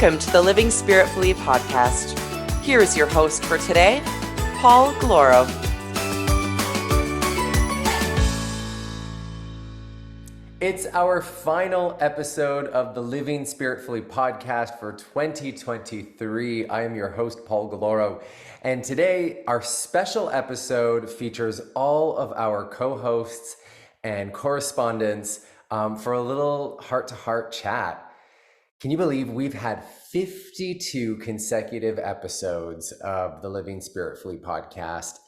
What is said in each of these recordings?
Welcome to the Living Spiritfully podcast. Here is your host for today, Paul Galloro. It's our final episode of the Living Spiritfully podcast for 2023. I am your host, Paul Galloro, and today our special episode features all of our co-hosts and correspondents for a little heart-to-heart chat. Can you believe we've had 52 consecutive episodes of the Living Spiritfully podcast?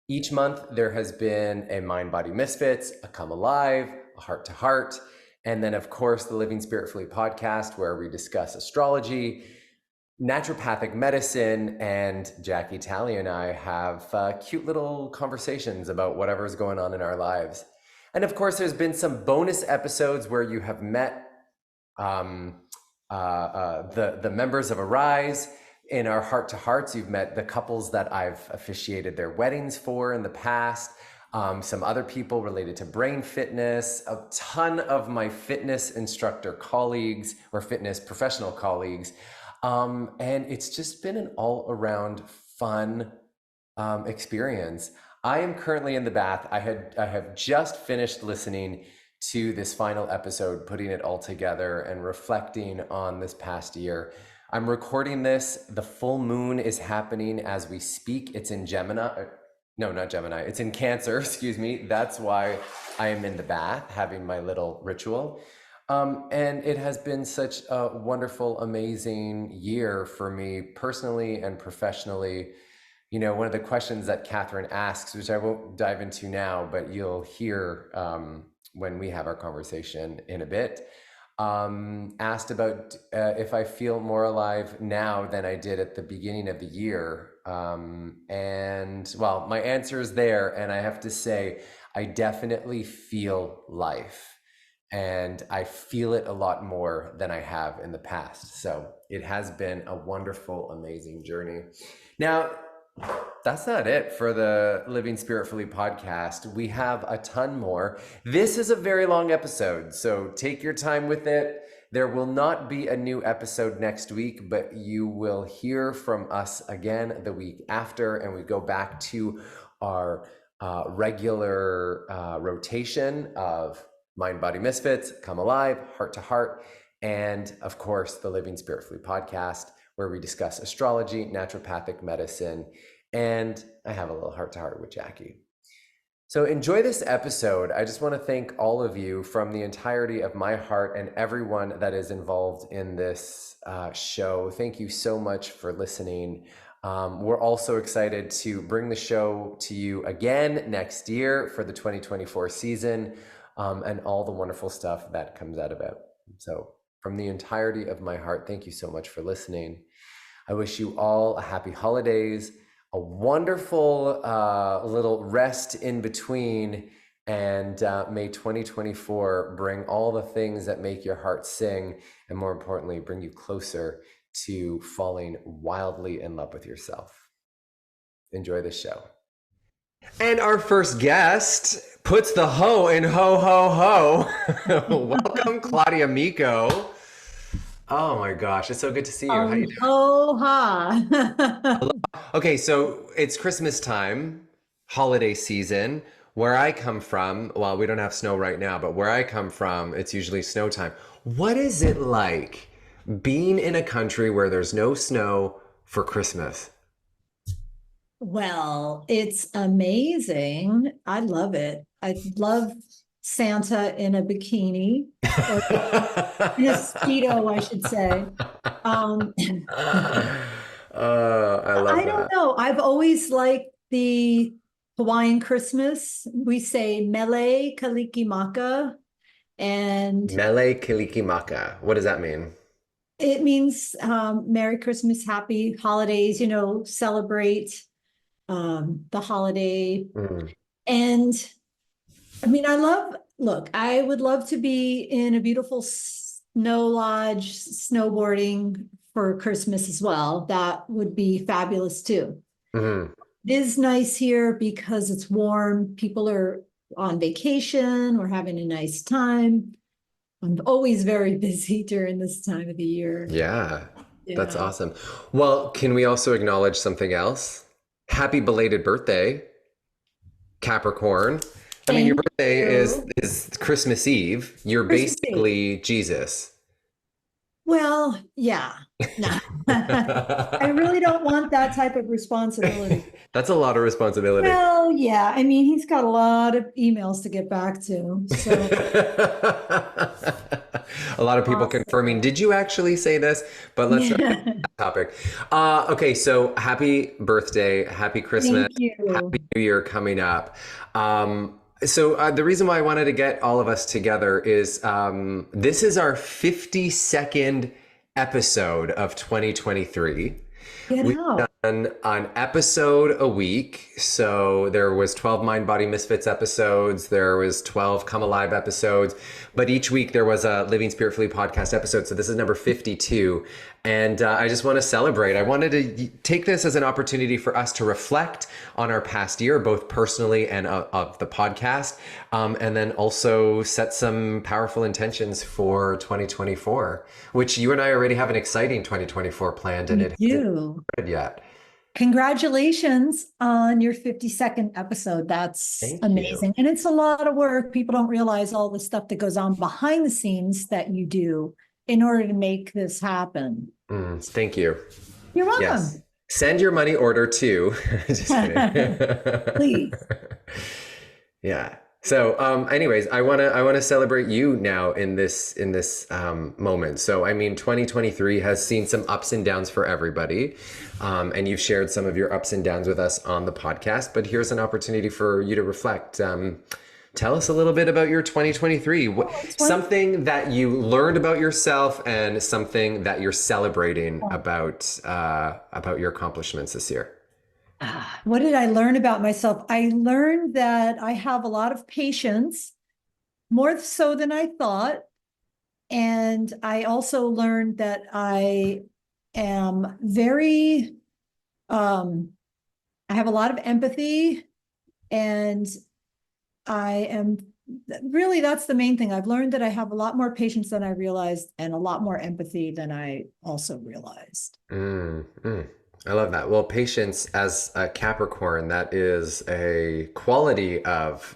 Each month there has been a Mind, Body, Misfits, a Come Alive, a Heart to Heart, and then of course the Living Spiritfully podcast where we discuss astrology, naturopathic medicine, and Jackie Talley and I have cute little conversations about whatever's going on in our lives. And of course there's been some bonus episodes where you have met the members of Arise. In our Heart to Hearts, you've met the couples that I've officiated their weddings for in the past, some other people related to brain fitness, a ton of my fitness instructor colleagues or fitness professional colleagues. And it's just been an all around fun experience. I am currently in the bath. I have just finished listening to this final episode, putting it all together and reflecting on this past year. I'm recording this. The full moon is happening as we speak. It's in Gemini. No, not Gemini. It's in Cancer, excuse me. That's why I am in the bath having my little ritual. And it has been such a wonderful, amazing year for me personally and professionally. You know, one of the questions that Catherine asks, which I won't dive into now, but you'll hear when we have our conversation in a bit, asked about if I feel more alive now than I did at the beginning of the year. And well, my answer is there. And I have to say, I definitely feel life. And I feel it a lot more than I have in the past. So it has been a wonderful, amazing journey. Now, that's not it for the Living Spiritfully podcast. We have a ton more. This is a very long episode, so take your time with it. There will not be a new episode next week, but you will hear from us again the week after, and we go back to our regular rotation of Mind, Body, Misfits, Come Alive, Heart to Heart, and of course, the Living Spiritfully podcast, where we discuss astrology, naturopathic medicine, and I have a little heart-to-heart with Jackie. So enjoy this episode. I just want to thank all of you from the entirety of my heart and everyone that is involved in this show. Thank you so much for listening. We're also excited to bring the show to you again next year for the 2024 season and all the wonderful stuff that comes out of it. So from the entirety of my heart, thank you so much for listening. I wish you all a happy holidays, a wonderful little rest in between, and may 2024 bring all the things that make your heart sing, and more importantly, bring you closer to falling wildly in love with yourself. Enjoy the show. And our first guest puts the ho in ho, ho, ho. Welcome, Claudia Micco. Oh my gosh, it's so good to see you. How you doing? Ha. Okay, so it's Christmas time, holiday season. Where I come from, well, we don't have snow right now, but where I come from, it's usually snow time. What is it like being in a country where there's no snow for Christmas? Well, it's amazing. I love it. I love Santa in a bikini, or in a Stilo, I should say. I love I don't that. know. I've always liked the Hawaiian Christmas. We say Mele Kalikimaka, and Mele Kalikimaka. What does that mean? it means Merry Christmas, Happy Holidays, celebrate the holiday. Mm. And I mean, I would love to be in a beautiful snow lodge, snowboarding for Christmas as well. That would be fabulous too. Mm-hmm. It is nice here because it's warm. People are on vacation. We're having a nice time. I'm always very busy during this time of the year. Yeah. That's Yeah. awesome. Well, can we also acknowledge something else? Happy belated birthday, Capricorn. I mean, your Thank birthday you. is Christmas Eve. You're Christmas Eve. basically Jesus. Well, yeah. No. I really don't want that type of responsibility. That's a lot of responsibility. Well, yeah. I mean, he's got a lot of emails to get back to. So A lot of people confirming, possible. did you actually say this? But let's not get Yeah. off topic. Okay, so happy birthday, happy Christmas, Thank happy you. New Year coming up. The reason why I wanted to get all of us together is this is our 52nd episode of 2023. Get We've out. done an episode a week. So there was 12 Mind Body Misfits episodes. There was 12 Come Alive episodes. But each week there was a Living Spiritfully podcast episode. So this is number 52. And I just want to celebrate. I wanted to take this as an opportunity for us to reflect on our past year, both personally and of the podcast. And then also set some powerful intentions for 2024, which you and I already have an exciting 2024 planned, and We it hasn't do. started yet. Congratulations on your 52nd episode. That's Thank you. amazing. And it's a lot of work. People don't realize all the stuff that goes on behind the scenes that you do in order to make this happen. Thank you. You're Yes. welcome. Send your money order too. Just kidding. Please. Yeah. So, anyways, I want to celebrate you now in this moment. So, I mean, 2023 has seen some ups and downs for everybody, and you've shared some of your ups and downs with us on the podcast. But here's an opportunity for you to reflect. Tell us a little bit about your 2023. Something that you learned about yourself, and something that you're celebrating about your accomplishments this year. What did I learn about myself? I learned that I have a lot of patience, more so than I thought. And I also learned that I am very, I have a lot of empathy, and I am really, that's the main thing. I've learned that I have a lot more patience than I realized, and a lot more empathy than I also realized. I love that. Well, patience as a Capricorn, that is a quality of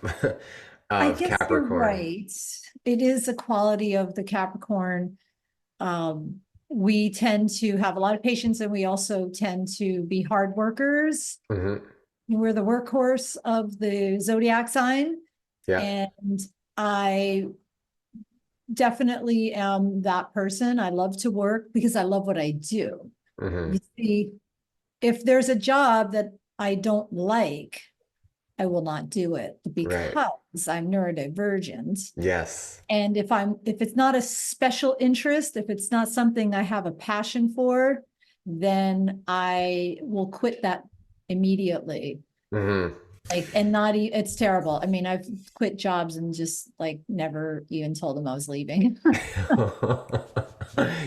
I of guess you're Capricorn. right. It is a quality of the Capricorn. We tend to have a lot of patience, and we also tend to be hard workers. Hmm. We're the workhorse of the zodiac sign. Yeah. And I definitely am that person. I love to work because I love what I do. Hmm. You see, if there's a job that I don't like, I will not do it Right. because I'm neurodivergent. Yes. And if it's not a special interest, if it's not something I have a passion for, then I will quit that immediately. Hmm. Like, and not, it's terrible. I mean, I've quit jobs and just like never even told them I was leaving.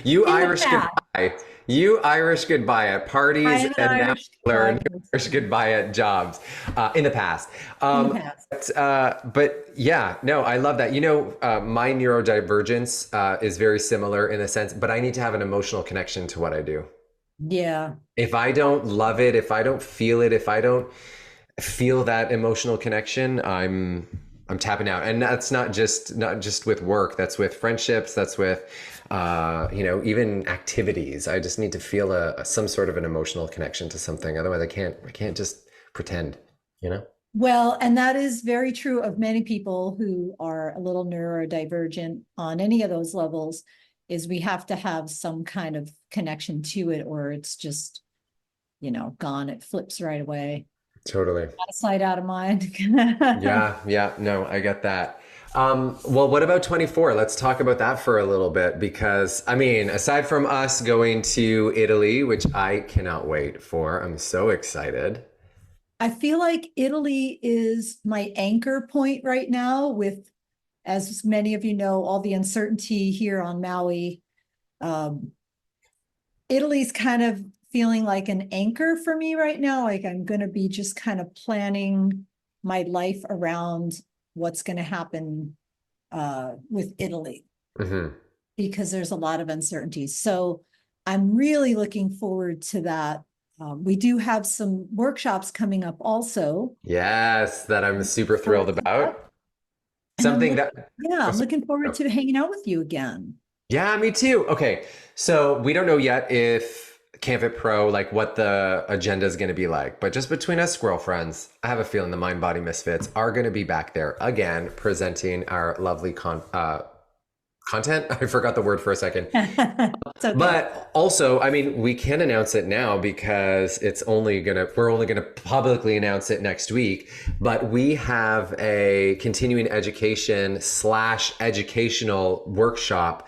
You In the Irish past, goodbye. You Irish goodbye at parties, I'm an and now Irish learn person. Irish goodbye at jobs in the past. In the past. But yeah, no, I love that. My neurodivergence is very similar in a sense, but I need to have an emotional connection to what I do. Yeah. If I don't love it, if I don't feel it, if I don't feel that emotional connection, I'm tapping out. And that's not just with work, that's with friendships, that's with even activities. I just need to feel some sort of an emotional connection to something. Otherwise I can't just pretend, you know? Well, and that is very true of many people who are a little neurodivergent on any of those levels, is we have to have some kind of connection to it, or it's just, gone. It flips right away. Totally. Out of sight, out of mind. Yeah, no, I get that. Well, what about 24? Let's talk about that for a little bit, because I mean, aside from us going to Italy, which I cannot wait for, I'm so excited. I feel like Italy is my anchor point right now, with, as many of you know, all the uncertainty here on Maui. Italy's kind of feeling like an anchor for me right now. Like, I'm going to be just kind of planning my life around what's going to happen with Italy, Hmm. because there's a lot of uncertainties. So I'm really looking forward to that. We do have some workshops coming up also. Yes, that I'm super thrilled about. And I'm Something that, oh, I'm sorry. looking forward to hanging out with you again. Yeah, me too. Okay, so we don't know yet if Canvit Pro, like what the agenda is going to be like, but just between us squirrel friends, I have a feeling the Mind Body Misfits are going to be back there again, presenting our lovely content. I forgot the word for a second. It's okay. But also, I mean, we can announce it now because we're only gonna publicly announce it next week. But we have a continuing education / educational workshop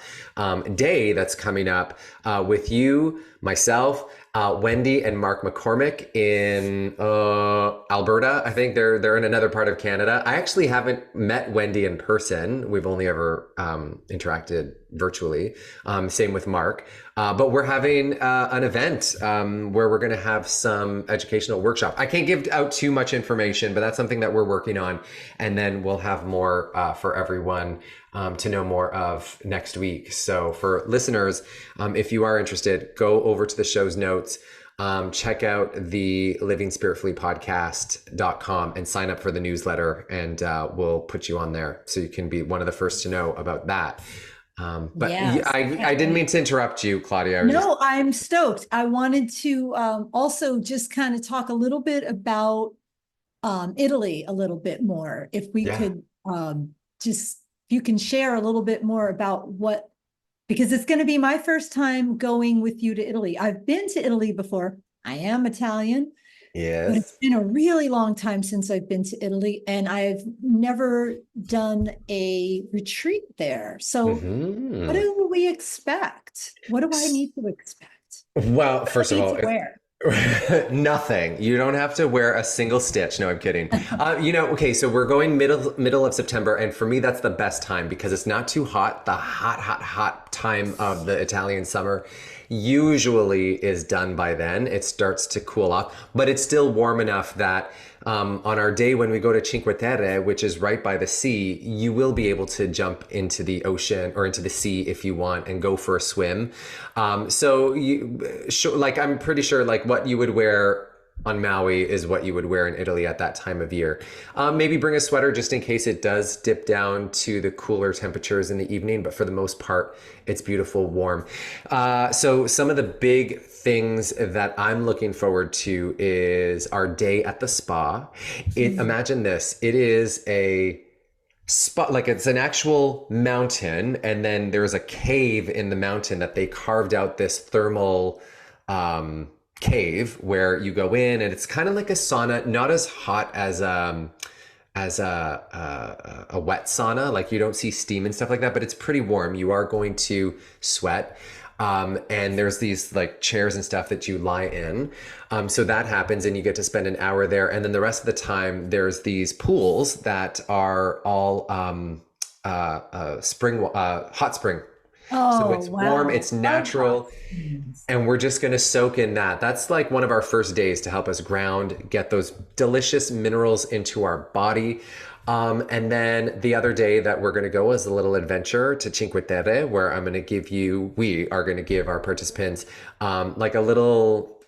day that's coming up with you, myself, Wendy and Mark McCormick in Alberta. I think they're in another part of Canada. I actually haven't met Wendy in person. We've only ever interacted virtually. Same with Mark. But we're having an event where we're going to have some educational workshop. I can't give out too much information, but that's something that we're working on. And then we'll have more for everyone to know more of next week. So for listeners, if you are interested, go over to the show's notes, check out the livingspiritfullypodcast.com and sign up for the newsletter, and we'll put you on there so you can be one of the first to know about that. But Yes. I didn't mean to interrupt you, Claudia. I'm stoked. I wanted to also just kind of talk a little bit about Italy a little bit more. If we could just, if you can share a little bit more about because it's going to be my first time going with you to Italy. I've been to Italy before. I am Italian. Yes. But it's been a really long time since I've been to Italy, and I've never done a retreat there. So what do we expect? What do I need to expect? Well, first of all, where? Nothing. You don't have to wear a single stitch. No, I'm kidding. Okay, so we're going middle of September, and for me, that's the best time because it's not too hot. The hot time of the Italian summer usually is done by then. It starts to cool off, but it's still warm enough that on our day when we go to Cinque Terre, which is right by the sea, you will be able to jump into the ocean or into the sea if you want and go for a swim. I'm pretty sure like what you would wear on Maui is what you would wear in Italy at that time of year. Maybe bring a sweater just in case it does dip down to the cooler temperatures in the evening, but for the most part, it's beautiful, warm. So some of the big things that I'm looking forward to is our day at the spa. Imagine this, it is a spot, like it's an actual mountain, and then there's a cave in the mountain that they carved out this thermal cave where you go in, and it's kind of like a sauna, not as hot as a wet sauna. Like you don't see steam and stuff like that, but it's pretty warm. You are going to sweat. And there's these like chairs and stuff that you lie in. So that happens and you get to spend an hour there. And then the rest of the time there's these pools that are all hot spring. So it's warm, it's natural, and we're just going to soak in that. That's like one of our first days to help us ground, get those delicious minerals into our body. And then the other day that we're going to go is a little adventure to Cinque Terre, where we are going to give our participants like a little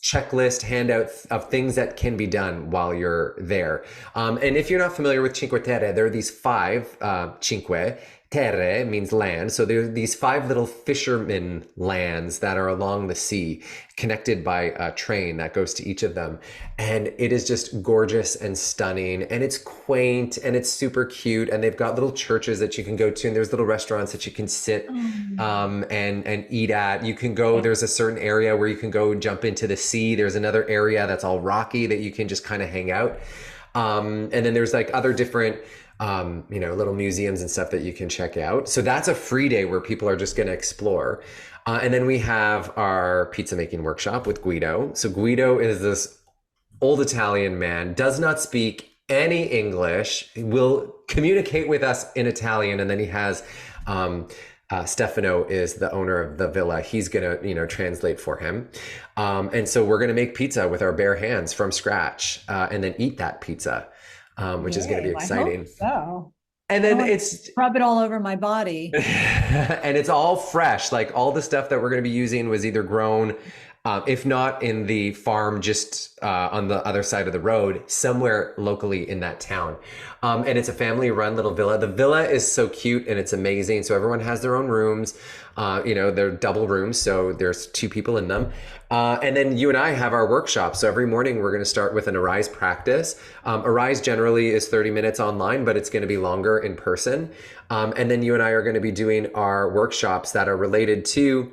checklist handout of things that can be done while you're there. And if you're not familiar with Cinque Terre, there are these 5 cinque. Terre means land. So there are these 5 little fisherman lands that are along the sea, connected by a train that goes to each of them. And it is just gorgeous and stunning, and it's quaint and it's super cute. And they've got little churches that you can go to, and there's little restaurants that you can sit and eat at. You can go, there's a certain area where you can go jump into the sea. There's another area that's all rocky that you can just kind of hang out. And then there's like other different little museums and stuff that you can check out. So that's a free day where people are just going to explore. And then we have our pizza making workshop with Guido. So Guido is this old Italian man, does not speak any English, will communicate with us in Italian. And then he has, Stefano is the owner of the villa. He's going to, translate for him. And so we're going to make pizza with our bare hands from scratch, and then eat that pizza. Which is going to be exciting. I hope so. And I don't then want it's to rub it all over my body. and it's all fresh. Like all the stuff that we're going to be using was either grown, if not in the farm just on the other side of the road, somewhere locally in that town. And it's a family-run little villa. The villa is so cute and it's amazing. So everyone has their own rooms. They're double rooms, so there's 2 people in them. And then you and I have our workshop. So every morning we're going to start with an Arise practice. Arise generally is 30 minutes online, but it's going to be longer in person. And then you and I are going to be doing our workshops that are related to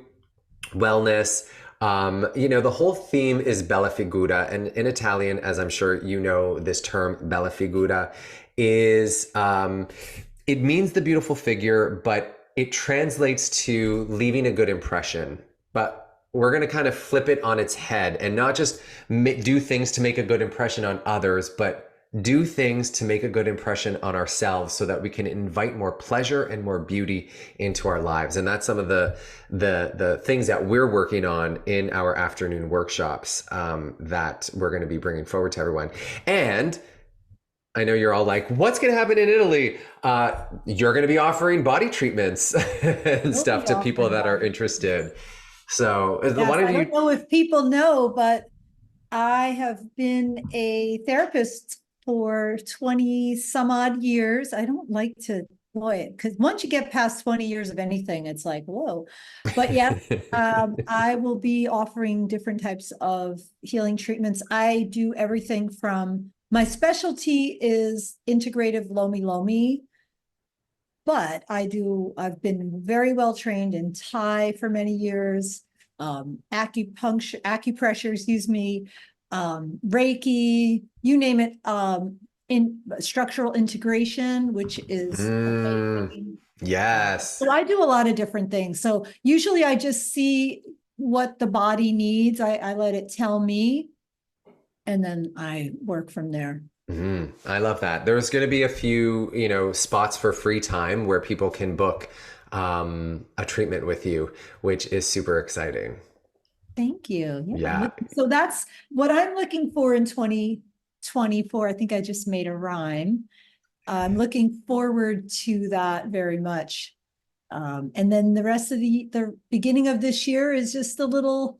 wellness. The whole theme is bella figura, and in Italian, as I'm sure you know, this term bella figura is it means the beautiful figure, but it translates to leaving a good impression. But we're going to kind of flip it on its head and not just do things to make a good impression on others, but do things to make a good impression on ourselves so that we can invite more pleasure and more beauty into our lives. And that's some of the things that we're working on in our afternoon workshops that we're going to be bringing forward to everyone. And I know you're all like, what's going to happen in Italy? You're going to be offering body treatments and stuff to people that are interested. So yes, I don't know if people know, but I have been a therapist for 20 some odd years. I don't like to boy, because once you get past 20 years of anything, it's like, whoa. But yeah, I will be offering different types of healing treatments. I do everything from, my specialty is integrative Lomi Lomi, but I've been very well trained in Thai for many years, acupressure, Reiki, you name it, in structural integration, which is amazing. Yes. So I do a lot of different things. So usually I just see what the body needs. I let it tell me, and then I work from there. I love that. There's going to be a few, spots for free time where people can book a treatment with you, which is super exciting. Thank you. Yeah. So that's what I'm looking for in 2024. I think I just made a rhyme. I'm looking forward to that very much. And then the rest of the beginning of this year is just a little,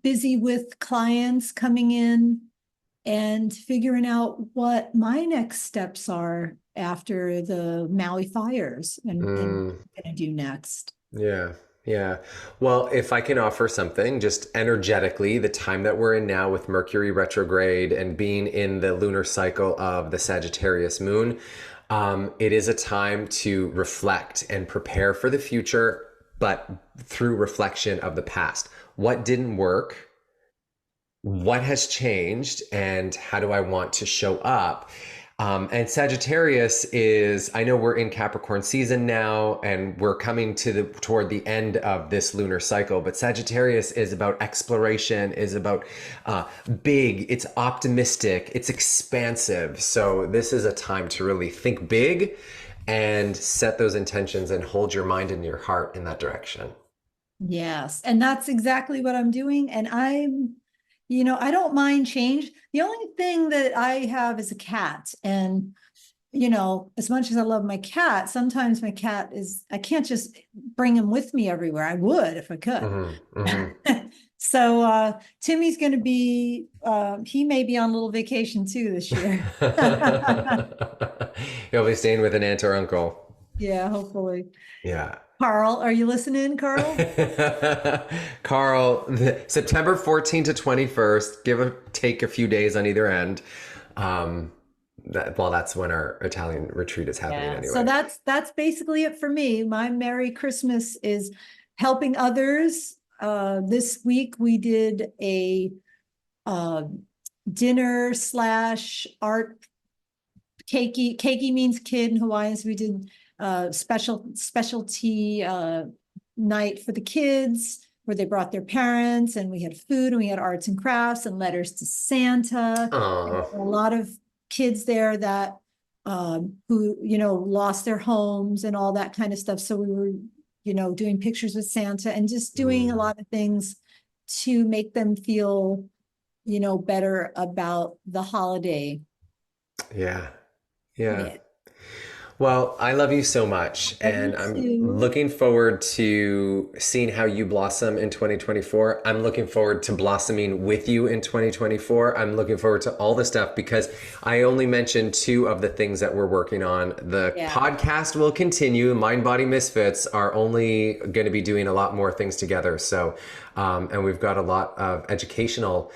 busy with clients coming in and figuring out what my next steps are after the Maui fires and what I'm going to do next. Yeah. Yeah. Well, if I can offer something just energetically, the time that we're in now with Mercury retrograde and being in the lunar cycle of the Sagittarius moon, it is a time to reflect and prepare for the future, but through reflection of the past. What didn't work? What has changed? And how do I want to show up? And Sagittarius is, I know we're in Capricorn season now and we're coming toward the end of this lunar cycle, but Sagittarius is about exploration, is about big, it's optimistic, it's expansive. So this is a time to really think big and set those intentions and hold your mind and your heart in that direction. Yes. And that's exactly what I'm doing. And I don't mind change. The only thing that I have is a cat. And, as much as I love my cat, sometimes my cat I can't just bring him with me everywhere. I would if I could. So Timmy's going to be, he may be on a little vacation too this year. He'll be staying with an aunt or uncle. Yeah, hopefully. Yeah. Carl, are you listening, Carl? Carl, September 14th to 21st, give or take a few days on either end. That's when our Italian retreat is happening anyway. So that's basically it for me. My Merry Christmas is helping others. This week we did a dinner / art. Keiki means kid in Hawaiian. So we did specialty night for the kids where they brought their parents, and we had food and we had arts and crafts and letters to Santa. A lot of kids there that who lost their homes and all that kind of stuff. So we were doing pictures with Santa and just doing a lot of things to make them feel better about the holiday. Yeah. Well, I love you so much, and Me I'm too. looking forward to seeing how you blossom in 2024. I'm looking forward to blossoming with you in 2024. I'm looking forward to all the stuff because I only mentioned two of the things that we're working on. The Yeah. podcast will continue. Mind Body Misfits are only going to be doing a lot more things together. So, and we've got a lot of educational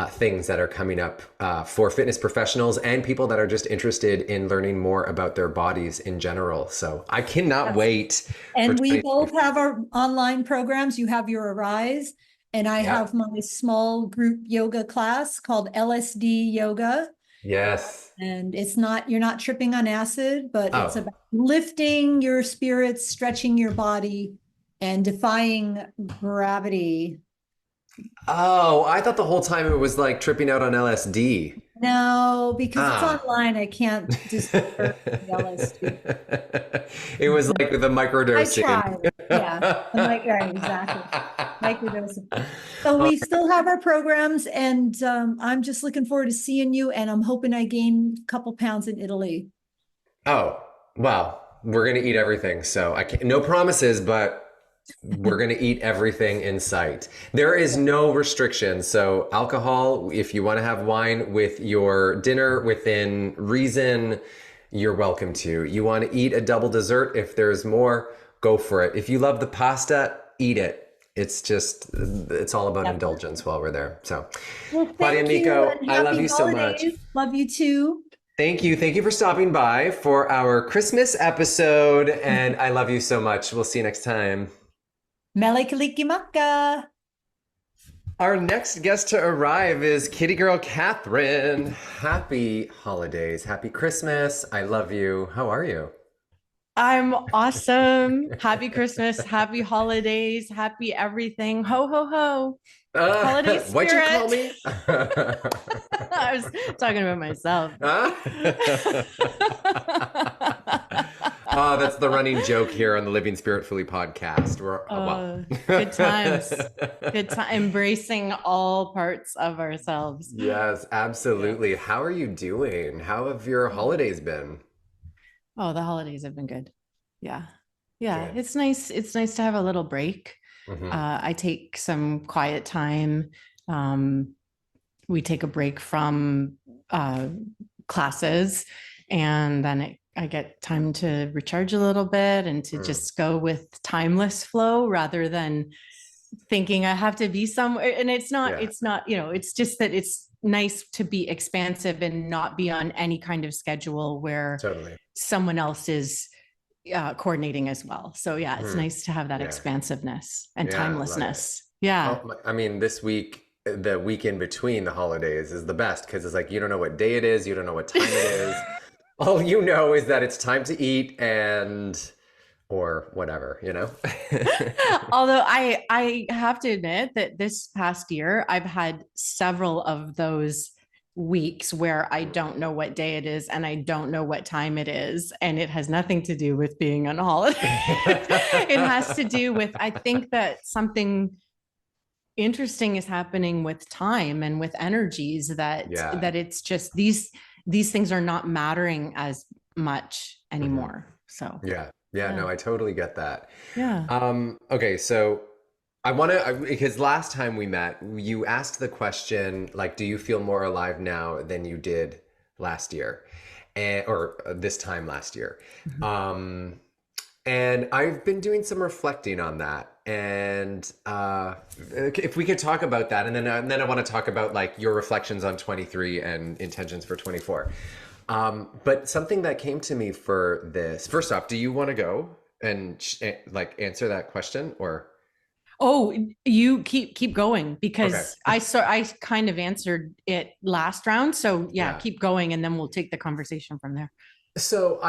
things that are coming up for fitness professionals and people that are just interested in learning more about their bodies in general. So I cannot Yes. wait for And we 20. both have our online programs. You have your Arise, and I Yeah. have my small group yoga class called LSD Yoga. Yes. And it's not, you're not tripping on acid, but it's Oh. about lifting your spirits, stretching your body, and defying gravity. Oh, I thought the whole time it was like tripping out on LSD. No, because it's Ah. online, I can't disturb the LSD. It was like the I microdosing. tried. Yeah. I'm like, right, exactly. Microdosing. So we still have our programs, and I'm just looking forward to seeing you. And I'm hoping I gain a couple pounds in Italy. Oh, well, we're gonna eat everything. So I can't, no promises, but we're gonna eat everything in sight. There is no restriction. So alcohol, if you want to have wine with your dinner within reason, you're welcome to. You want to eat a double dessert, if there's more, go for it. If you love the pasta, eat it. It's just, it's all about Yep. indulgence while we're there. So, Well, Claudia thank you Micco, and I love happy you so much. holidays. Love you too. Thank you. Thank you for stopping by for our Christmas episode. And I love you so much. We'll see you next time. Mele Kalikimaka. Our next guest to arrive is Kitty Girl Catherine. Happy holidays. Happy Christmas. I love you. How are you? I'm awesome. Happy Christmas, happy holidays, happy everything. Ho, ho, ho. Holiday What'd you call me? spirit. I was talking about myself. Oh, that's the running joke here on the Living Spiritfully podcast. Good times. Good time. Embracing all parts of ourselves. Yes, absolutely. How are you doing? How have your holidays been? Oh, the holidays have been good. Yeah. Yeah. Good. It's nice. It's nice to have a little break. Mhm. I take some quiet time. We take a break from classes, and then I get time to recharge a little bit and to just go with timeless flow rather than thinking I have to be somewhere. And it's not, it's just that it's nice to be expansive and not be on any kind of schedule where Totally. someone else is coordinating as well. So yeah, it's nice to have that expansiveness and timelessness. Yeah. Oh, I mean, this week, the week in between the holidays is the best because it's like you don't know what day it is, you don't know what time it is. All you know is that it's time to eat or whatever, you know? Although I have to admit that this past year, I've had several of those weeks where I don't know what day it is and I don't know what time it is. And it has nothing to do with being on holiday. It has to do with, I think that something interesting is happening with time and with energies that it's just these things are not mattering as much anymore. So no, I totally get that. Okay, so I want to, because last time we met, you asked the question, like, do you feel more alive now than you did last year? Or this time last year. And I've been doing some reflecting on that. And if we could talk about that, and then I want to talk about like your reflections on 23 and intentions for 24. But something that came to me for this, first off, do you want to go and like answer that question or? Oh, you keep going because I kind of answered it last round. So keep going and then we'll take the conversation from there. So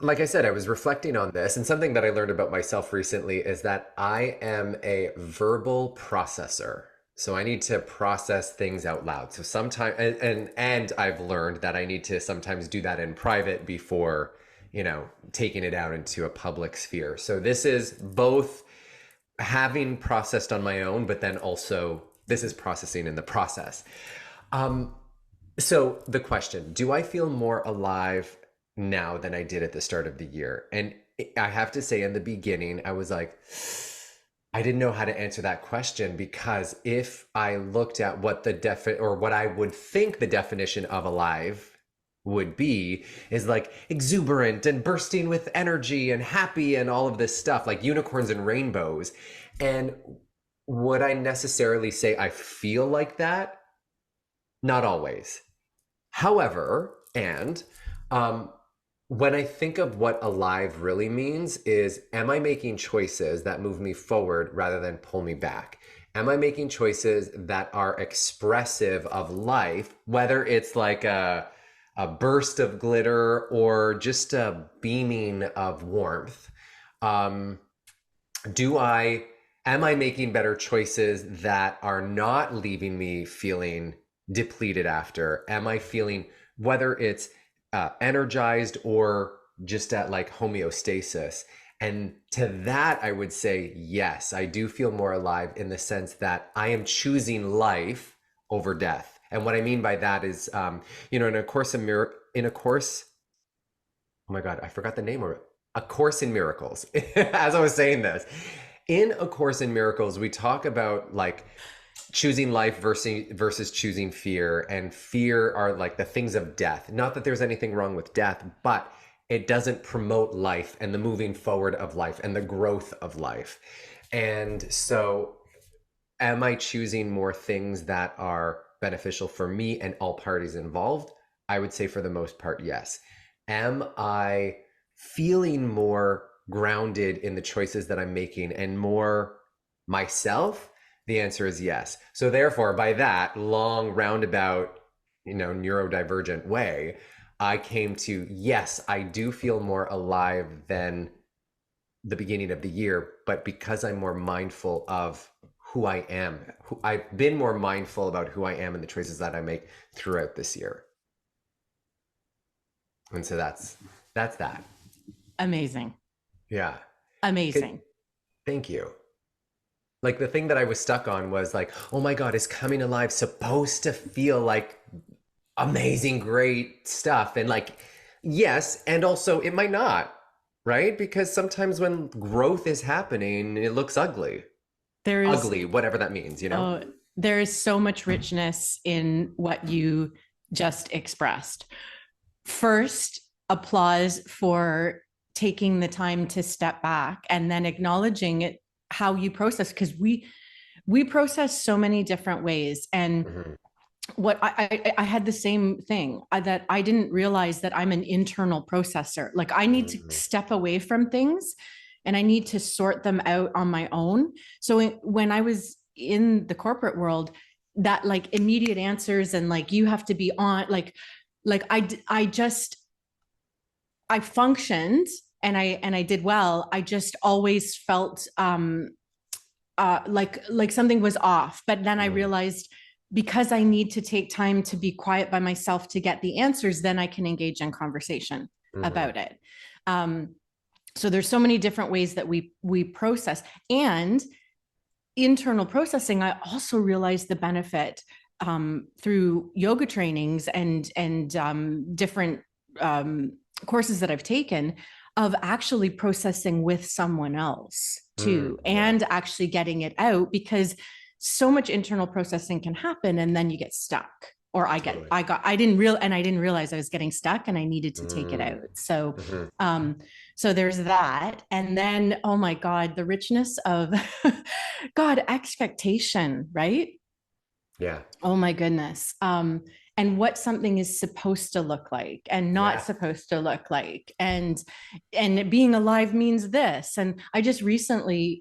like I said, I was reflecting on this, and something that I learned about myself recently is that I am a verbal processor. So I need to process things out loud. So sometimes, and I've learned that I need to sometimes do that in private before, taking it out into a public sphere. So this is both having processed on my own, but then also this is processing in the process. So the question, do I feel more alive now than I did at the start of the year. And I have to say, in the beginning, I was like, I didn't know how to answer that question, because if I looked at what what I would think the definition of alive would be, is like exuberant and bursting with energy and happy and all of this stuff, like unicorns and rainbows. And would I necessarily say I feel like that? Not always. However, when I think of what alive really means is, am I making choices that move me forward rather than pull me back? Am I making choices that are expressive of life, whether it's like a burst of glitter or just a beaming of warmth? Am I making better choices that are not leaving me feeling depleted after? Am I feeling, whether it's energized or just at like homeostasis? And to that, I would say, yes, I do feel more alive, in the sense that I am choosing life over death. And what I mean by that is, in A Course oh my God, I forgot the name of it. A Course in Miracles. As I was saying this, in A Course in Miracles, we talk about like choosing life versus choosing fear. And fear are like the things of death. Not that there's anything wrong with death, but it doesn't promote life and the moving forward of life and the growth of life. And so, am I choosing more things that are beneficial for me and all parties involved? I would say for the most part, yes. Am I feeling more grounded in the choices that I'm making and more myself? The answer is yes. So therefore, by that long roundabout, neurodivergent way, I came to, yes, I do feel more alive than the beginning of the year, but because I'm more mindful of who I am, I've been more mindful about who I am and the choices that I make throughout this year. And so that's that. Amazing. Yeah. Amazing. Thank you. Like, the thing that I was stuck on was like, oh my God, is coming alive supposed to feel like amazing, great stuff? And like, yes, and also it might not, right? Because sometimes when growth is happening, it looks ugly. Ugly, whatever that means, there is so much richness in what you just expressed. First, applause for taking the time to step back and then acknowledging it, how you process, because we process so many different ways. And what I had the same thing, that I didn't realize that I'm an internal processor. Like, I need to step away from things and I need to sort them out on my own. So when I was in the corporate world, that like immediate answers and like, you have to be on, like I functioned and I did well. I just always felt like something was off. But then I realized, because I need to take time to be quiet by myself to get the answers, then I can engage in conversation about it. So there's so many different ways that we process. And internal processing, I also realized the benefit through yoga trainings and different courses that I've taken, of actually processing with someone else too, and actually getting it out, because so much internal processing can happen and then you get stuck. Or I didn't realize I was getting stuck and I needed to take it out. So, so there's that. And then, oh my God, the richness of God, expectation, right? Yeah. Oh my goodness. And what something is supposed to look like and not supposed to look like. And being alive means this. And I just recently,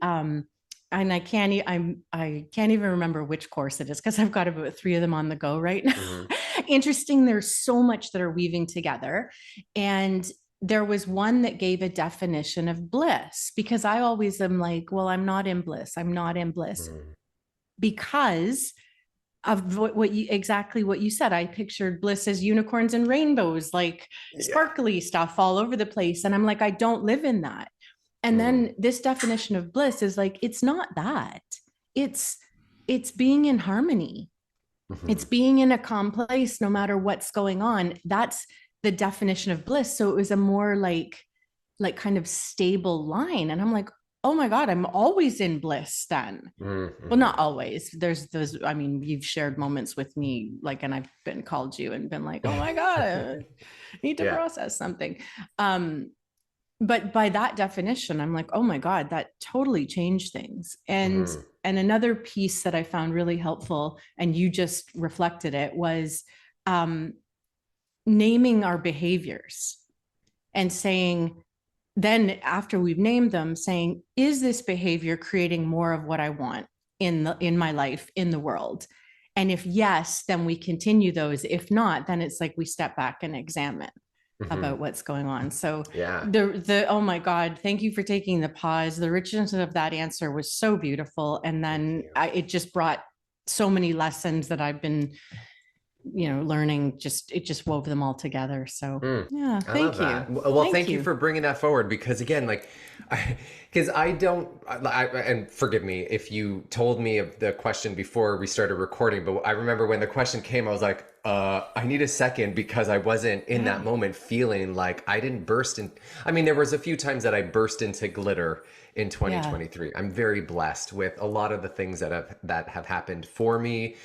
and I can't even remember which course it is, because I've got about 3 of them on the go right now. Interesting. There's so much that are weaving together. And there was one that gave a definition of bliss, because I always am like, well, I'm not in bliss. I'm not in bliss because of what you said. I pictured bliss as unicorns and rainbows, like sparkly stuff all over the place. And I'm like, I don't live in that. And then this definition of bliss is like, it's not that. It's being in harmony. It's being in a calm place, no matter what's going on. That's the definition of bliss. So it was a more like kind of stable line. And I'm like, oh my God, I'm always in bliss then. Mm-hmm. Well, not always. There's those, I mean, you've shared moments with me, like, and I've been called you and been like, oh my God, I need to process something. But by that definition, I'm like, oh my God, that totally changed things. And another piece that I found really helpful, and you just reflected it, was naming our behaviors and saying, then after we've named them, saying, is this behavior creating more of what I want in my life, in the world? And if yes, then we continue those. If not, then it's like we step back and examine about what's going on. So the oh my God, thank you for taking the pause. The richness of that answer was so beautiful. And then it just brought so many lessons that I've been, learning. It just wove them all together. So yeah, thank you. Well, thank you for bringing that forward, because again, and forgive me if you told me of the question before we started recording, but I remember when the question came, I was like, I need a second, because I wasn't in that moment feeling like I didn't burst in. I mean, there was a few times that I burst into glitter in 2023. I'm very blessed with a lot of the things that have happened for me.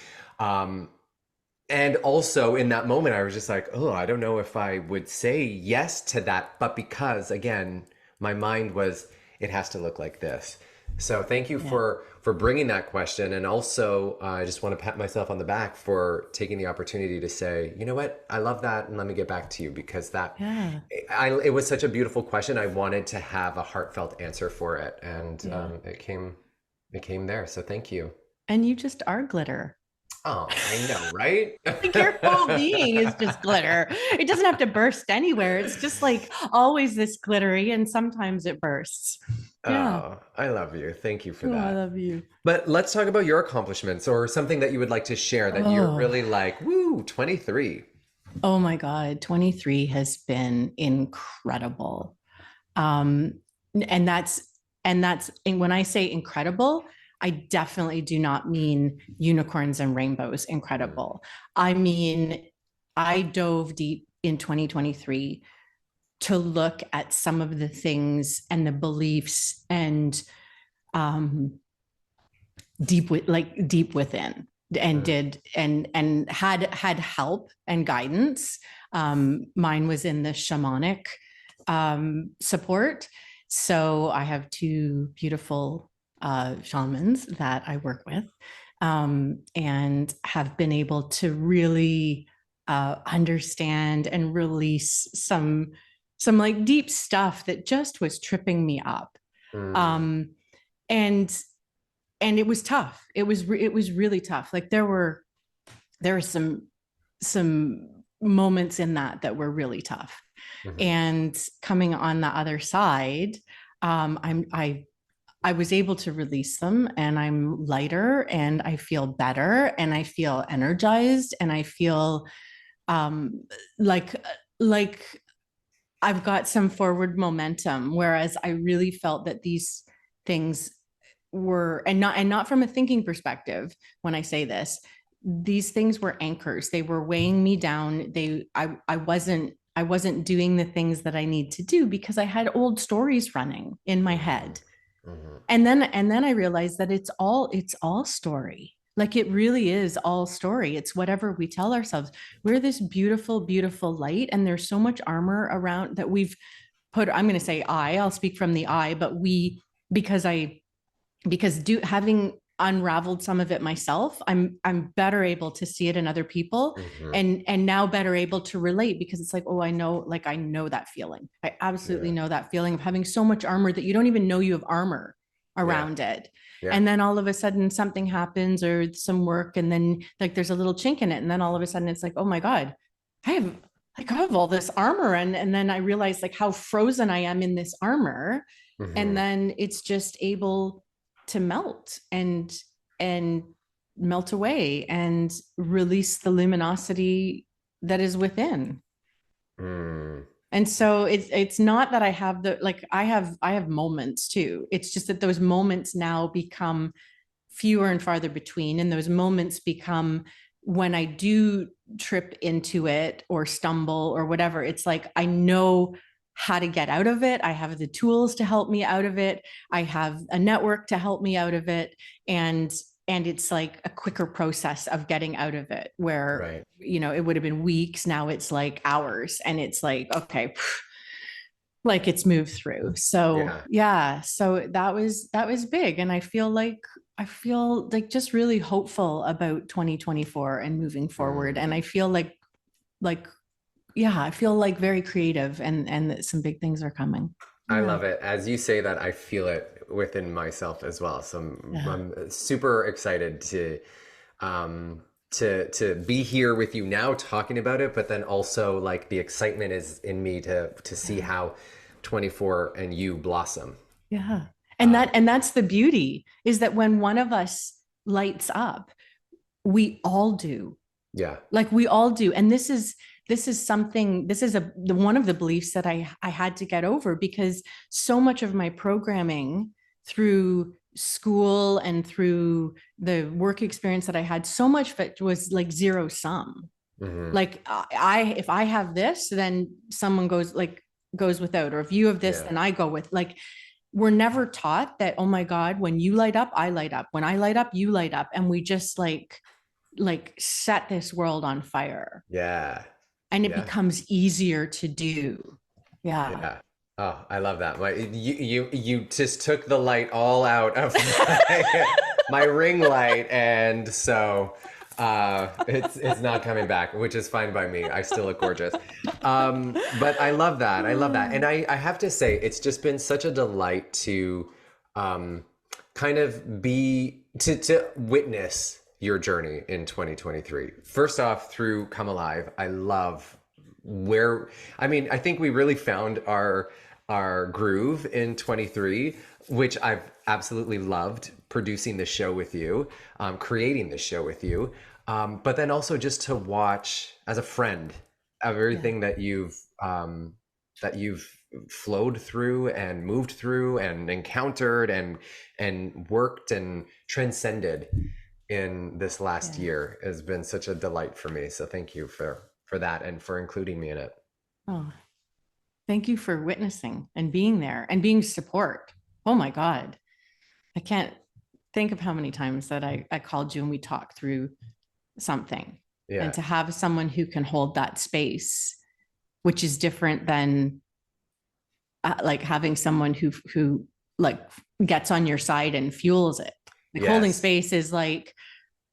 And also in that moment, I was just like, oh, I don't know if I would say yes to that. But because, again, my mind was, it has to look like this. So thank you for bringing that question. And also, I just want to pat myself on the back for taking the opportunity to say, you know what, I love that. And let me get back to you, because it was such a beautiful question. I wanted to have a heartfelt answer for it. And it came there. So thank you. And you just are glitter. Oh, I know, right? Like your whole being is just glitter. It doesn't have to burst anywhere. It's just like always this glittery, and sometimes it bursts. Oh, I love you. Thank you for that. I love you. But let's talk about your accomplishments, or something that you would like to share that you're really like, woo, 23. Oh my God, 23 has been incredible. And when I say incredible, I definitely do not mean unicorns and rainbows incredible. I mean, I dove deep in 2023 to look at some of the things and the beliefs and deep within, and had help and guidance. Mine was in the shamanic support. So I have two beautiful shamans that I work with, and have been able to really understand and release some like deep stuff that just was tripping me up. And it was tough. It was really tough. Like there were some moments in that were really tough. And coming on the other side, I was able to release them, and I'm lighter, and I feel better, and I feel energized, and I feel like I've got some forward momentum. Whereas I really felt that these things were, and not from a thinking perspective, when I say this, these things were anchors. They were weighing me down. I wasn't doing the things that I need to do because I had old stories running in my head. And then I realized that it's all story. Like it really is all story. It's whatever we tell ourselves. We're this beautiful, beautiful light, and there's so much armor around that we've put. I'm going to say I'll speak from the I, but having unraveled some of it myself, I'm better able to see it in other people, and now better able to relate, because it's like, oh, I know that feeling. I absolutely know that feeling of having so much armor that you don't even know you have armor around it. And then all of a sudden something happens, or some work, and then like there's a little chink in it, and then all of a sudden it's like, oh my God, I have all this armor, and then I realize like how frozen I am in this armor, and then it's just able to melt and melt away and release the luminosity that is within. And so it's not that I have I have moments too. It's just that those moments now become fewer and farther between, and those moments become when I do trip into it or stumble or whatever, it's like, I know how to get out of it. I have the tools to help me out of it. I have a network to help me out of it. And it's like a quicker process of getting out of it, where, Right. you know, it would have been weeks. Now it's like hours, and it's like, okay, like it's moved through. So yeah, so that was big. And I feel like just really hopeful about 2024 and moving forward. And I feel like, yeah, I feel like very creative, and that some big things are coming. I love it. As you say that, I feel it within myself as well. So I'm super excited to be here with you now talking about it, but then also like the excitement is in me to see how 24 and you blossom. Yeah. And that's the beauty, is that when one of us lights up, we all do. Yeah. Like we all do. And this is one of the beliefs that I had to get over, because so much of my programming through school and through the work experience that I had, so much of it was like zero sum. Like if I have this, then someone goes without, or if you have this, then I go with, like, we're never taught that, oh my God, when you light up, I light up. When I light up, you light up. And we just like set this world on fire. Yeah. And it becomes easier to do. Yeah. Oh, I love that. You just took the light all out of my ring light, and so it's not coming back, which is fine by me. I still look gorgeous. But I love that. And I have to say, it's just been such a delight to kind of to witness your journey in 2023. First off, through Come Alive, I love I think we really found our groove in 23, which I've absolutely loved producing the show with you, creating the show with you. But then also just to watch as a friend of everything that you've flowed through and moved through and encountered and worked and transcended in this last year has been such a delight for me. So thank you for that and for including me in it. Oh, thank you for witnessing and being there and being support. Oh my God. I can't think of how many times that I called you and we talked through something. Yeah. And to have someone who can hold that space, which is different than like having someone who like gets on your side and fuels it. Like holding space is like,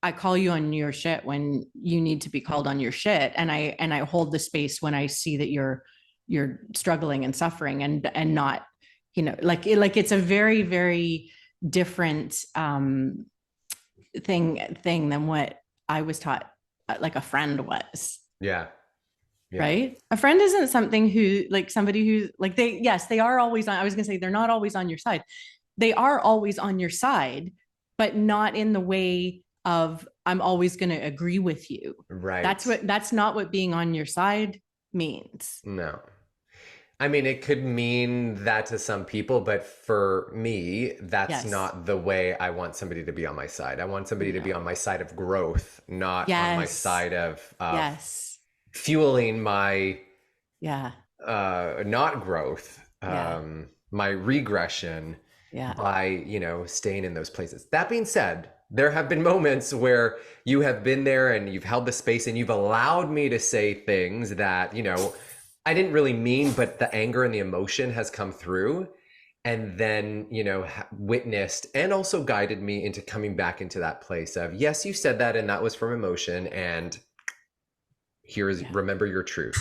I call you on your shit when you need to be called on your shit. And I hold the space when I see that you're struggling and suffering and not, you know, like it's a very, very different thing than what I was taught like a friend was. Yeah. Right. A friend isn't something who like somebody who's like they are always on. I was going to say they're not always on your side. They are always on your side, but not in the way of I'm always going to agree with you. Right. That's not what being on your side means. No. I mean, it could mean that to some people, but for me, that's not the way I want somebody to be on my side. I want somebody to be on my side of growth, not on my side of fueling my not growth, my regression by, staying in those places. That being said, there have been moments where you have been there and you've held the space and you've allowed me to say things that, I didn't really mean, but the anger and the emotion has come through and then, witnessed and also guided me into coming back into that place of, yes, you said that and that was from emotion and remember your truth.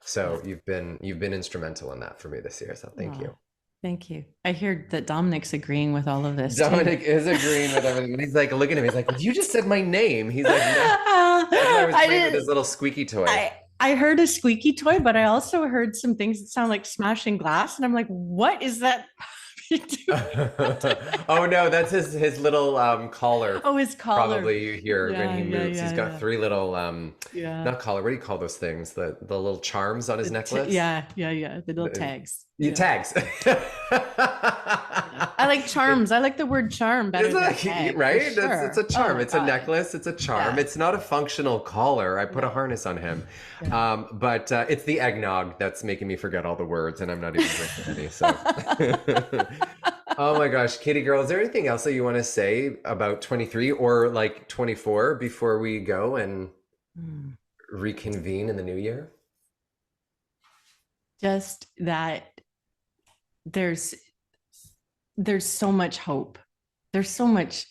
So you've been instrumental in that for me this year. So thank you. Thank you. I hear that Dominic's agreeing with all of this. Dominic is agreeing with everything. He's like looking at me. He's like, you just said my name. He's like, no. I was playing with this little squeaky toy. I heard a squeaky toy, but I also heard some things that sound like smashing glass. And I'm like, what is that? Oh no, that's his little collar. Oh, his collar. Probably you hear when he moves. He's got three little not collar. What do you call those things? The little charms on his necklace. The little tags. Tags. I like charms. I like the word charm better than peg, right? for sure. It's a charm. Oh my It's a God. necklace. It's a charm. Yeah. It's not a functional collar. I put a No. harness on him. Yeah. But it's the eggnog that's making me forget all the words, and I'm not even drinking any. So, oh my gosh, Kitty girl, is there anything else that you want to say about 23 or like 24 before we go and reconvene in the new year? Just that there's so much hope. There's so much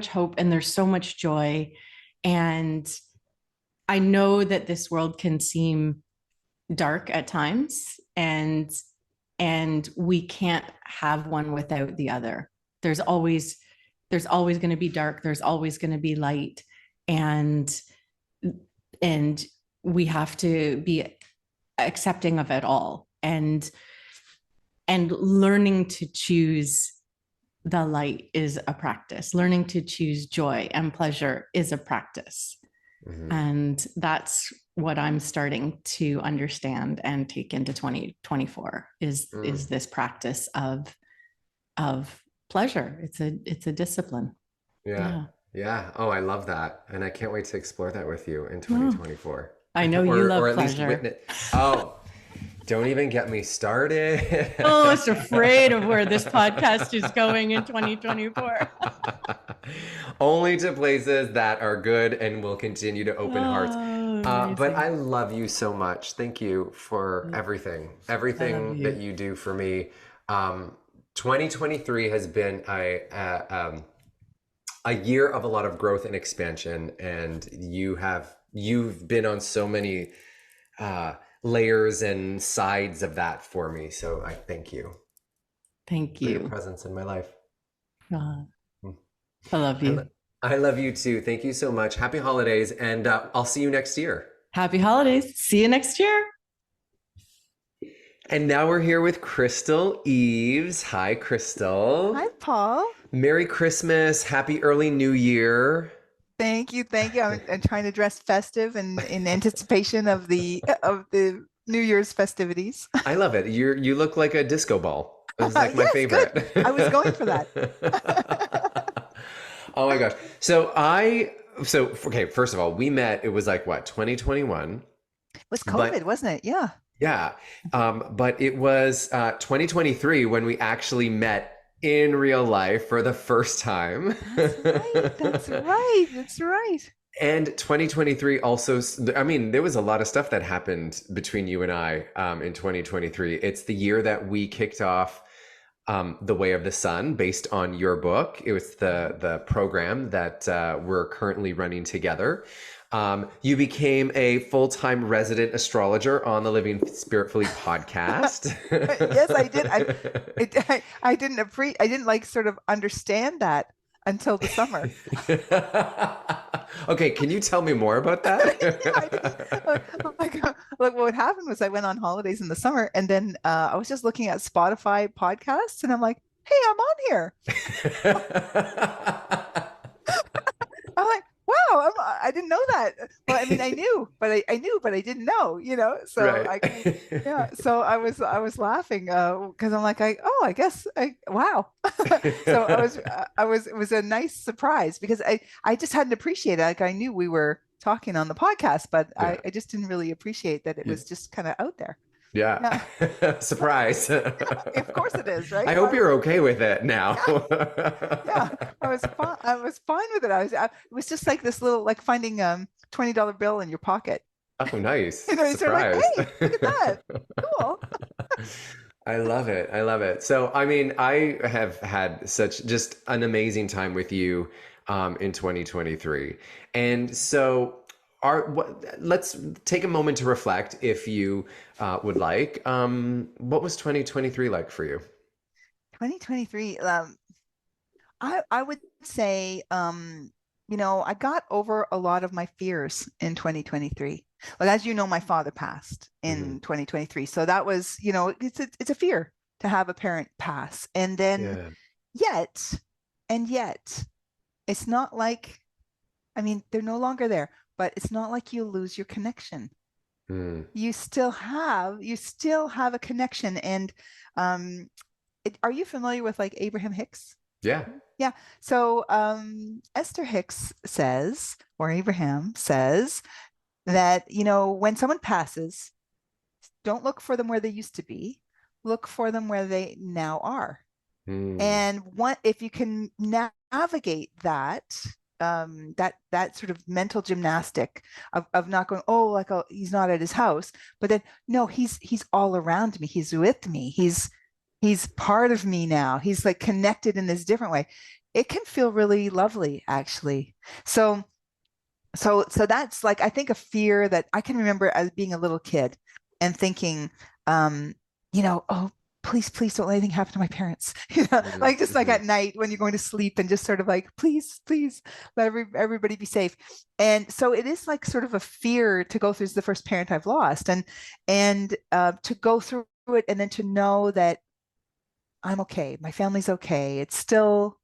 hope, and there's so much joy. And I know that this world can seem dark at times, and we can't have one without the other. There's always going to be dark. There's always going to be light. And we have to be accepting of it all, and learning to choose the light is a practice. Learning to choose joy and pleasure is a practice. Mm-hmm. And that's what I'm starting to understand and take into 2024 is this practice of pleasure. It's a discipline. Yeah. Oh, I love that. And I can't wait to explore that with you in 2024. I know you love or at pleasure. least witness. Oh, don't even get me started. Oh, I'm so afraid of where this podcast is going in 2024. Only to places that are good and will continue to open hearts. But I love you so much. Thank you for everything that you do for me. 2023 has been a year of a lot of growth and expansion, and you've been on so many layers and sides of that for me. So I thank you. Thank you. For your presence in my life. I love you. I love you too. Thank you so much. Happy holidays, and I'll see you next year. Happy holidays. See you next year. And now we're here with Crystal Eves. Hi, Crystal. Hi, Paul. Merry Christmas. Happy early New Year. Thank you. I'm trying to dress festive and in anticipation of the New Year's festivities. I love it. You look like a disco ball. It was like my favorite. Good. I was going for that. Oh my gosh. So okay, first of all, we met, it was like what, 2021? It was COVID, wasn't it? Yeah. Yeah. But it was 2023 when we actually met in real life for the first time. That's right. And 2023 also, I mean, there was a lot of stuff that happened between you and I in 2023. It's the year that we kicked off The Way of the Sun based on your book. It was the program that we're currently running together. You became a full-time resident astrologer on the Living Spiritfully podcast. Yes, I did. I didn't like sort of understand that until the summer. Okay, can you tell me more about that? Look, what happened was I went on holidays in the summer, and then I was just looking at Spotify podcasts, and I'm like, hey, I'm on here. I'm like, wow, I didn't know that. Well, I mean, I knew, but I didn't know, so right. so I was laughing because I'm like, wow. So it was a nice surprise because I just hadn't appreciated it. Like I knew we were talking on the podcast, but I just didn't really appreciate that it was just kind of out there. Yeah. Surprise. Of course it is, right? I hope you're okay with it now. Yeah, I was fine with it. It was just like this little, like finding $20 bill in your pocket. Oh, nice. Surprise. Sort of like, hey, look at that. Cool. I love it. So, I mean, I have had such just an amazing time with you in 2023. And so let's take a moment to reflect, if you would like. What was 2023 like for you? 2023, I would say, I got over a lot of my fears in 2023. Like, as you know, my father passed in 2023. So that was, it's a fear to have a parent pass. And then yet, it's not like, I mean, they're no longer there, but it's not like you lose your connection. You still have a connection. And are you familiar with like Abraham Hicks? Yeah. Yeah. So Esther Hicks says, or Abraham says, that, when someone passes, don't look for them where they used to be, look for them where they now are. Mm. And if you can navigate that, that sort of mental gymnastic of not going, oh, like, oh, he's not at his house, but then no, he's all around me, he's with me, he's part of me now, he's like connected in this different way. It can feel really lovely, actually. So that's like, I think, a fear that I can remember as being a little kid and thinking, oh, please don't let anything happen to my parents. Like just like at night when you're going to sleep, and just sort of like, please let everybody be safe. And so it is like sort of a fear to go through. It's the first parent I've lost, and to go through it, and then to know that I'm okay, my family's okay, it's still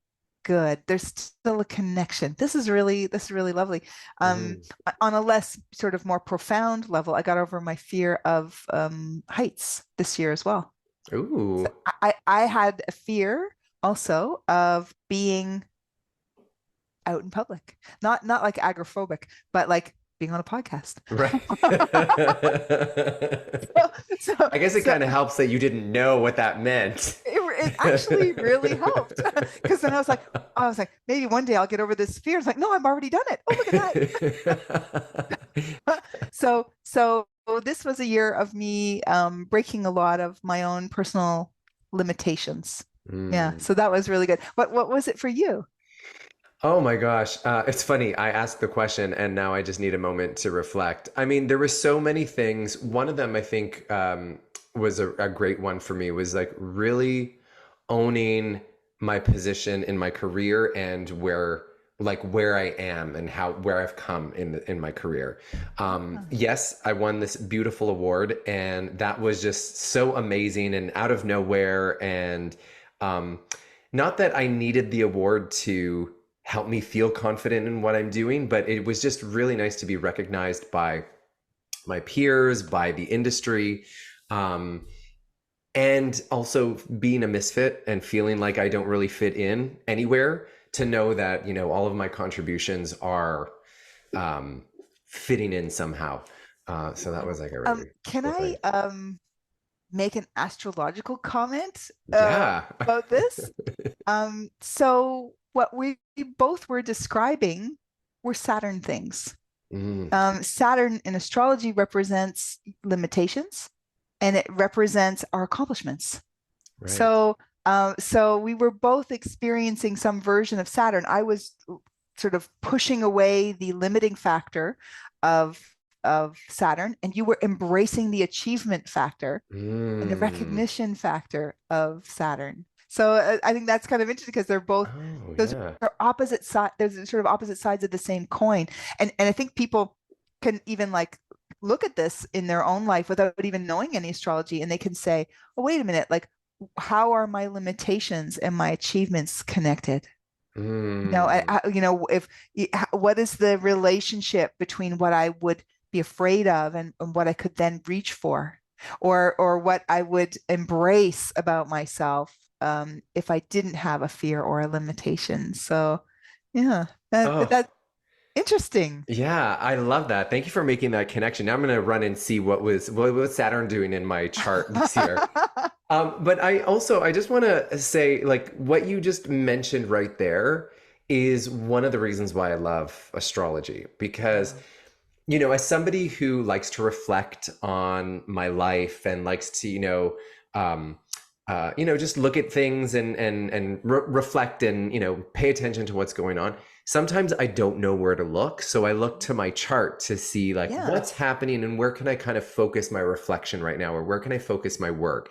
good, there's still a connection. This is really lovely. On a less sort of more profound level, I got over my fear of heights this year as well. Ooh. So I had a fear also of being out in public, not like agoraphobic, but like being on a podcast. Right. I guess it kind of helps that you didn't know what that meant. It actually really helped, because then I was like, maybe one day I'll get over this fear. It's like, no, I've already done it. Oh, look at that. So this was a year of me breaking a lot of my own personal limitations. Yeah. So that was really good. What was it for you? Oh my gosh. It's funny. I asked the question and now I just need a moment to reflect. I mean, there were so many things. One of them, I think, was a great one for me, was like really owning my position in my career and where I am and where I've come in my career. Yes, I won this beautiful award, and that was just so amazing and out of nowhere. And not that I needed the award to help me feel confident in what I'm doing, but it was just really nice to be recognized by my peers, by the industry, and also being a misfit and feeling like I don't really fit in anywhere, to know that, all of my contributions are fitting in somehow. So that was like a really can cool I thing. Make an astrological comment Yeah. about this? So what we both were describing were Saturn things. Saturn in astrology represents limitations, and it represents our accomplishments. Right. So we were both experiencing some version of Saturn. I was sort of pushing away the limiting factor of Saturn, and you were embracing the achievement factor and the recognition factor of Saturn. So I think that's kind of interesting, because they're both those are opposite sides. There's sort of opposite sides of the same coin, and I think people can even like look at this in their own life without even knowing any astrology, and they can say, "Oh, wait a minute! Like, how are my limitations and my achievements connected?" If what is the relationship between what I would be afraid of and what I could then reach for, or what I would embrace about myself if I didn't have a fear or a limitation. So yeah, that's interesting. Yeah, I love that. Thank you for making that connection. Now I'm going to run and see what was Saturn doing in my chart this year. But I just want to say, like, what you just mentioned right there is one of the reasons why I love astrology, because as somebody who likes to reflect on my life and likes to, just look at things and reflect and, pay attention to what's going on. Sometimes I don't know where to look. So I look to my chart to see what's happening and where can I kind of focus my reflection right now, or where can I focus my work?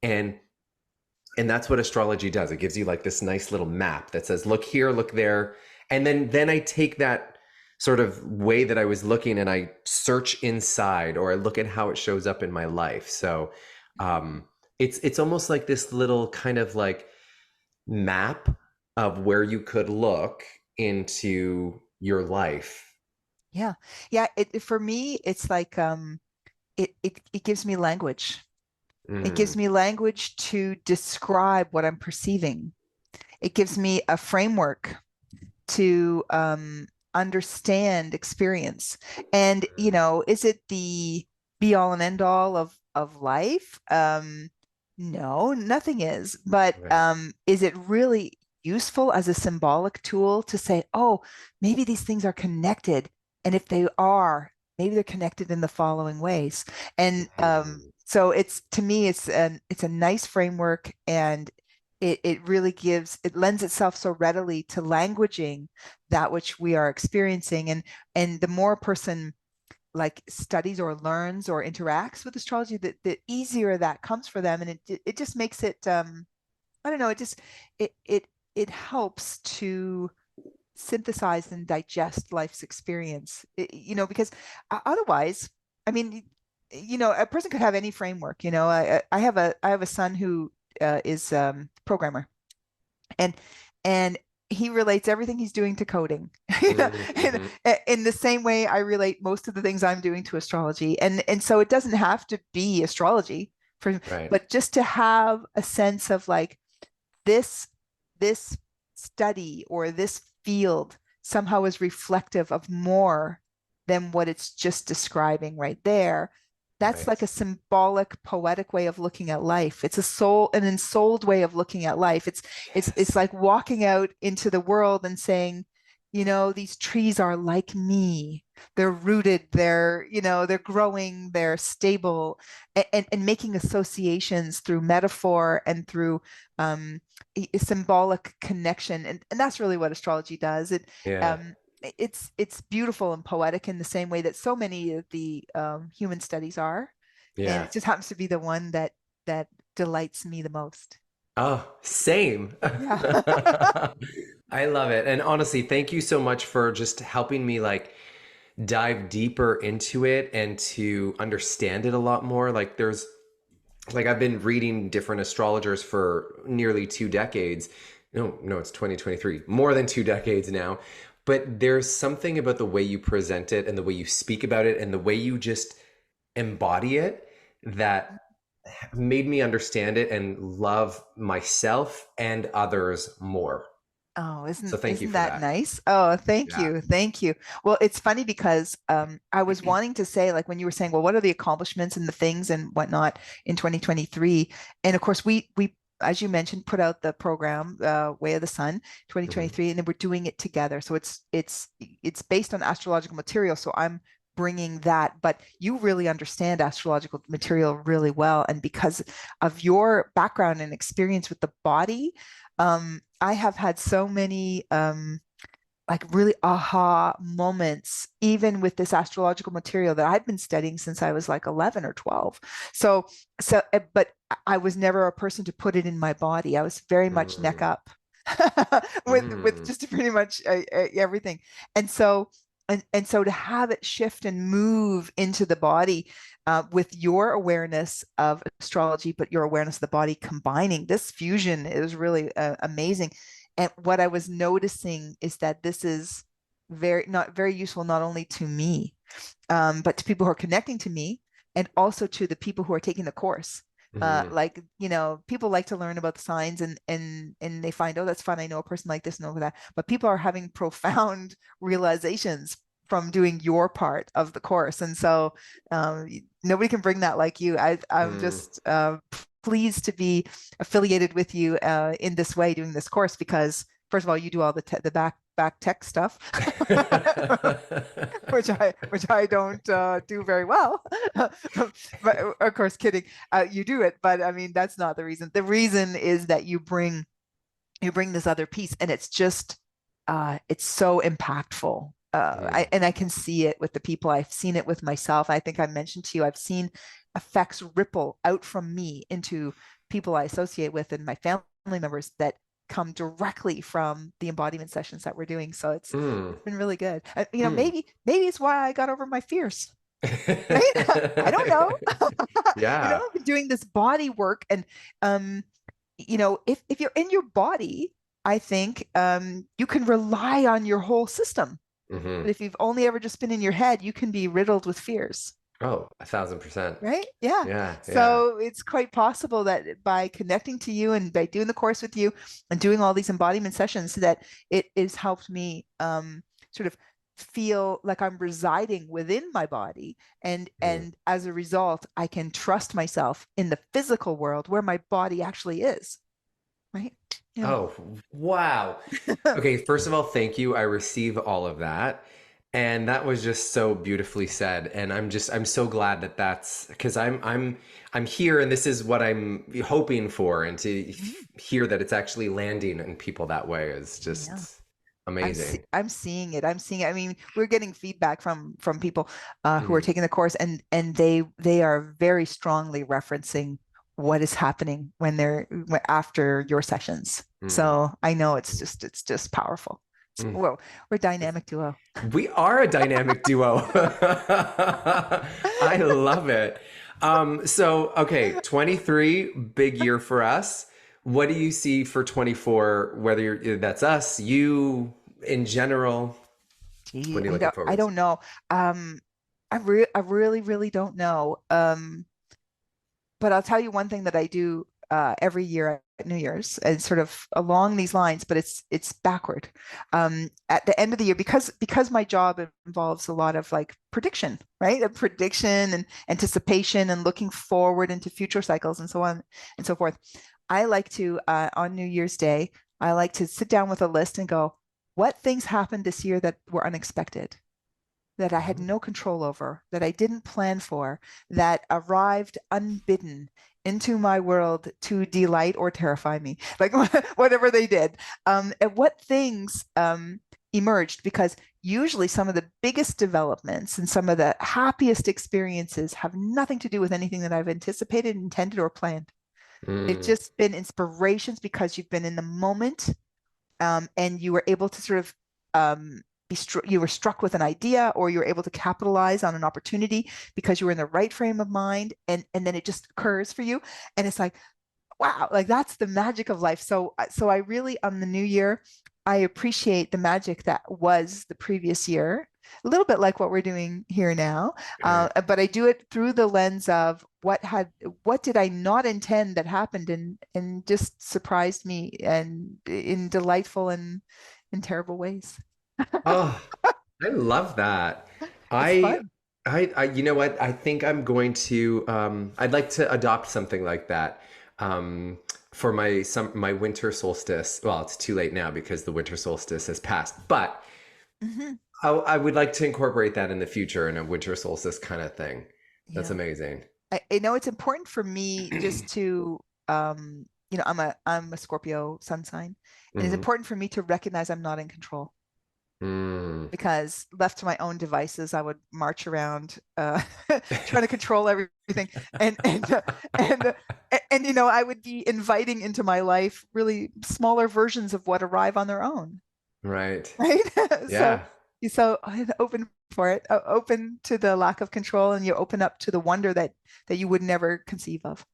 And that's what astrology does. It gives you like this nice little map that says, look here, look there. And then I take that sort of way that I was looking and I search inside, or I look at how it shows up in my life. So it's almost like this little kind of like map of where you could look into your life. Yeah. For me, it's like it gives me language. It gives me language to describe what I'm perceiving. It gives me a framework to understand experience. And, you know, is it the be all and end all of life? No, nothing is. But Right. is it really useful as a symbolic tool to say, oh, maybe these things are connected? And if they are, maybe they're connected in the following ways. And Mhm. so it's, to me, it's a nice framework, and it really it lends itself so readily to languaging that which we are experiencing. And the more a person like studies or learns or interacts with astrology, the easier that comes for them. And it just makes it I don't know, it helps to synthesize and digest life's experience, you know, because otherwise, I mean, you know, a person could have any framework. You know, I have a son who is programmer, and and he relates everything he's doing to coding. You know, Mhm. in the same way I relate most of the things I'm doing to astrology, and so it doesn't have to be astrology for, Right. but just to have a sense of like this this study or this field somehow is reflective of more than what it's just describing right there. That's like Right. a symbolic, poetic way of looking at life. It's an ensouled way of looking at life. It's Yes. like walking out into the world and saying, you know, these trees are like me. They're rooted, they're growing, they're stable, and making associations through metaphor and through um, symbolic connection. And that's really what astrology does. Yeah. Um, it's beautiful and poetic in the same way that so many of the human studies are, and Yeah. it just happens to be the one that delights me the most. Oh, same. Yeah. I love it. And honestly, thank you so much for just helping me like dive deeper into it and to understand it a lot more. Like like I've been reading different astrologers for nearly 2 decades. No, it's 2023, more than 2 decades now. But there's something about the way you present it and the way you speak about it and the way you just embody it that made me understand it and love myself and others more. Oh, So thank you isn't for that that. nice? Oh, thank Yeah. you. Thank you. Well, it's funny because I was wanting to say, like when you were saying, well, what are the accomplishments and the things and whatnot in 2023? And of course, we as you mentioned, put out the program Way of the Sun Mhm. 2023, and then we're doing it together. So it's based on astrological material. So I'm bringing that, but you really understand astrological material really well, and because of your background and experience with the body, I have had so many like really aha moments, even with this astrological material that I've been studying since I was like 11 or 12. So, but I was never a person to put it in my body. I was very much neck Mm. up with Mm. just pretty much everything. And so, and so to have it shift and move into the body with your awareness of astrology, but your awareness of the body combining, this fusion is really amazing. And what I was noticing is that this is very useful not only to me, but to people who are connecting to me, and also to the people who are taking the course. Mhm. Like, you know, people like to learn about the signs, and they find, oh, that's fun. I know a person like this and over that. But people are having profound realizations from doing your part of the course. And so nobody can bring that like you. I'm Mm. just pleased to be affiliated with you in this way, doing this course, because first of all, you do all the back tech stuff, which I don't do very well. But of course, kidding. You do it, but I mean that's not the reason. The reason is that you bring this other piece, and it's just it's so impactful. Mm. And I can see it with the people. I've seen it with myself. I think I mentioned to you, I've seen effects ripple out from me into people I associate with and my family members that come directly from the embodiment sessions that we're doing. So Mm. it's been really good. You know, Mm. maybe it's why I got over my fears, right? I don't know. You know, Yeah. I've been doing this body work, and you know, if you're in your body, I think you can rely on your whole system. Hmm. But if you've only ever just been in your head, you can be riddled with fears. Oh, 1,000%. right? Yeah. Yeah, yeah. So it's quite possible that by connecting to you and by doing the course with you and doing all these embodiment sessions, that it has helped me sort of feel like I'm residing within my body, Mm. and as a result, I can trust myself in the physical world where my body actually is, right? Yeah. Oh, wow. Okay, first of all, thank you. I receive all of that. And that was just so beautifully said. And I'm so glad that that's because I'm here and this is what I'm hoping for. And to hear that it's actually landing in people that way is just Yeah. amazing. I'm seeing it. I'm seeing it. I mean, we're getting feedback from people who are Mhm. taking the course, and they are very strongly referencing what is happening when after your sessions. Mm. So I know it's just powerful. Mm. Whoa, we're a dynamic duo. We are a dynamic duo. I love it. So okay, 23, big year for us. What do you see for 24, whether that's us, you in general? What Gee, are you looking I forward to? don't know. I really, really don't know. But I'll tell you one thing that I do every year at New Year's, and sort of along these lines, but it's backward. At the end of the year, because my job involves a lot of like prediction, right? A prediction and anticipation and looking forward into future cycles and so on and so forth. I like to on New Year's Day, I like to sit down with a list and go, what things happened this year that were unexpected, that I had no control over, that I didn't plan for, that arrived unbidden into my world to delight or terrify me, like whatever they did. And what things emerged, because usually some of the biggest developments and some of the happiest experiences have nothing to do with anything that I've anticipated, intended, or planned. They've Mm, just been inspirations because you've been in the moment, and you were able to sort of you were struck with an idea, or you were able to capitalize on an opportunity because you were in the right frame of mind, and then it just occurs for you, and it's like, wow, like that's the magic of life. So I really, on the new year, I appreciate the magic that was the previous year, a little bit like what we're doing here now, right. but I do it through the lens of what did I not intend that happened, and just surprised me and in delightful and in terrible ways. Oh, I love that. It's I, fun. you know what? I think I'm going to, I'd like to adopt something like that, for my winter solstice. Well, it's too late now because the winter solstice has passed, but Mhm. I would like to incorporate that in the future in a winter solstice kind of thing. That's Yeah. amazing. I know it's important for me just to I'm a Scorpio sun sign, and it's Hmm. important for me to recognize I'm not in control, Mm. because left to my own devices, I would march around trying to control everything, and and I would be inviting into my life really smaller versions of what arrive on their own, Right. right? So Yeah. I'm open for it, open to the lack of control, and you open up to the wonder that you would never conceive of.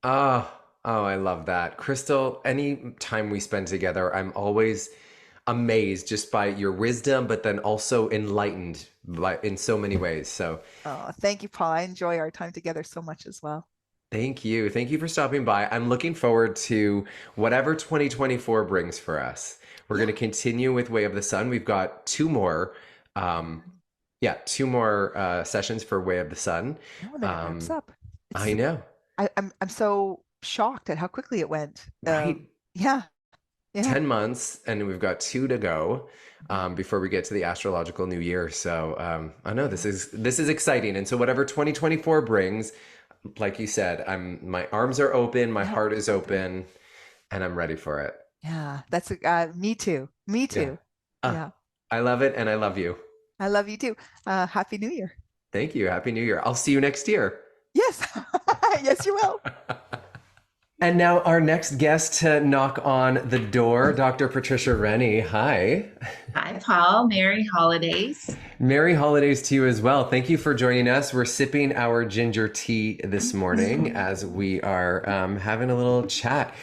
Oh, oh, I love that. Crystal, any time we spend together, I'm always amazed just by your wisdom, but then also enlightened in so many ways. So Oh, thank you, Paul. I enjoy our time together so much as well. thank you. Thank you for stopping by. I'm looking forward to whatever 2024 brings for us. We're going Yeah. to continue with Way of the Sun. We've got two more, um, yeah, two more sessions for Way of the Sun. No, and then it wraps Um, up. I It's know, I'm so shocked at how quickly it went. right? Yeah, yeah. 10 months, and we've got two to go before we get to the astrological new year. So I know Yeah. this is exciting. And so whatever 2024 brings, like you said, my arms are open, my Yeah, heart is open. open, and I'm ready for it. Yeah, that's me too. Me Yeah. too. Uh, Yeah. I love it, and I love you. I love you too. Happy New Year. Thank you. Happy New Year. I'll see you next year. Yes. Yes, you will. And now our next guest to knock on the door, Dr. Patricia Rennie. Hi. Hi, Paul. Merry holidays. Merry holidays to you as well. Thank you for joining us. We're sipping our ginger tea this morning as we are having a little chat.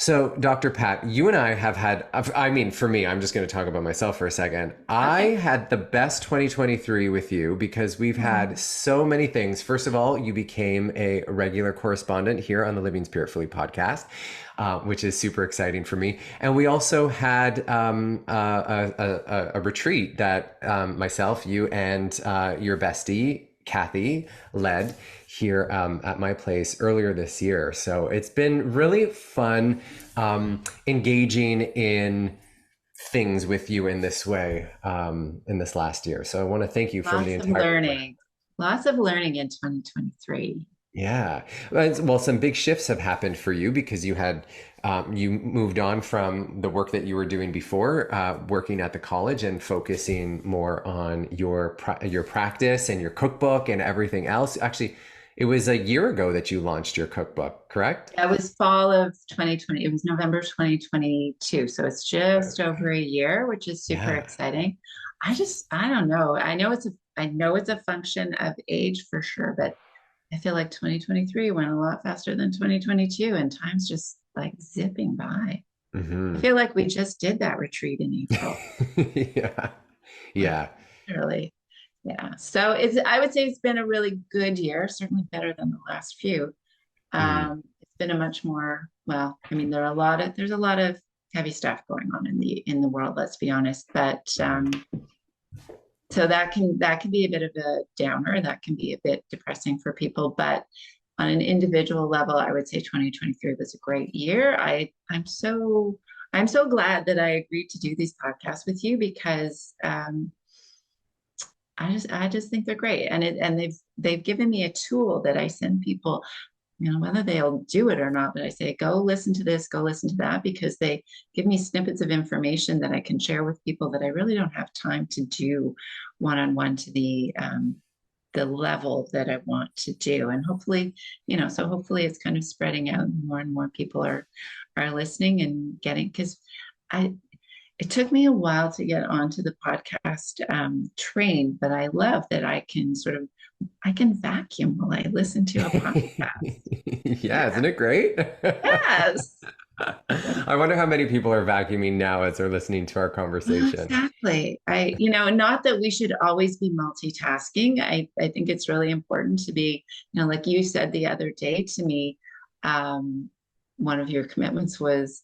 So, Dr. Pat, you and I have had, I mean, for me, I'm just going to talk about myself for a second. I Okay. had the best 2023 with you because we've had so many things. First of all, you became a regular correspondent here on the Living Spiritfully podcast, which is super exciting for me. And we also had a retreat that myself, you, and your bestie, Kathy, led here at my place earlier this year. So it's been really fun engaging in things with you in this way in this last year. So I want to thank you from the Lots of entire. learning. Lots of learning in 2023. Yeah. Well, some big shifts have happened for you because you had you moved on from the work that you were doing before, working at the college and focusing more on your practice and your cookbook and everything else. Actually, it was a year ago that you launched your cookbook, correct? That was fall of 2020. It was November 2022. So it's just over a year, which is super Yeah. exciting. I don't know. I know it's a function of age for sure, but I feel like 2023 went a lot faster than 2022 and time's just like zipping by. I Hmm. feel like we just did that retreat in April. Yeah. Like Yeah. literally. Yeah. So I would say it's been a really good year, certainly better than the last few. Mm. It's been a much more, well, I mean, there's a lot of heavy stuff going on in the world, let's be honest. But so that can be a bit of a downer. That can be a bit depressing for people. But on an individual level, I would say 2023 was a great year. I'm so glad that I agreed to do these podcasts with you because I just think they're great. And they've given me a tool that I send people, whether they'll do it or not, but I say, go listen to this, go listen to that, because they give me snippets of information that I can share with people that I really don't have time to do one-on-one to the level that I want to do. And hopefully, so hopefully it's kind of spreading out and more people are listening and getting, because it took me a while to get onto the podcast train, but I love that I can vacuum while I listen to a podcast. Yeah, isn't it great? Yes, I wonder how many people are vacuuming now as they're listening to our conversation. exactly. Not that we should always be multitasking. I think it's really important to be, like you said the other day to me, one of your commitments was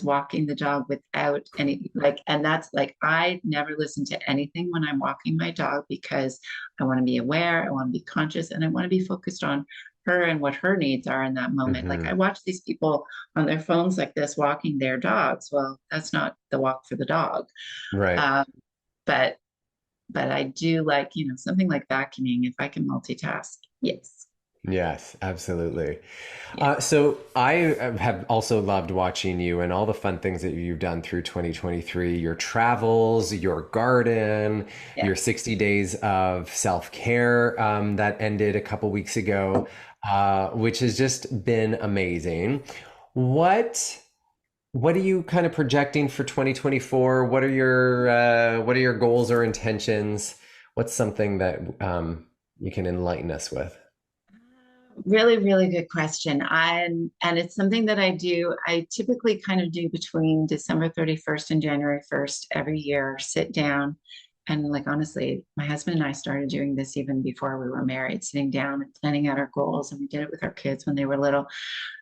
walking the dog without any, and that's like, I never listen to anything when I'm walking my dog because I want to be aware, I want to be conscious, and I want to be focused on her and what her needs are in that moment. Like I Hmm. watch these people on their phones like this walking their dogs. Well, that's not the walk for the dog. Right. Um, but I do like, something like vacuuming if I can multitask. Yes. Yes, absolutely. Yeah. So I have also loved watching you and all the fun things that you've done through 2023, your travels, your garden, Yeah. your 60 days of self-care that ended a couple weeks ago, which has just been amazing. What what are you kind of projecting for 2024? What are your goals or intentions? What's something that you can enlighten us with? Really, really good question. And it's something that I typically kind of do between December 31st and January 1st every year, sit down. And like, honestly, my husband and I started doing this even before we were married, sitting down and planning out our goals. And we did it with our kids when they were little.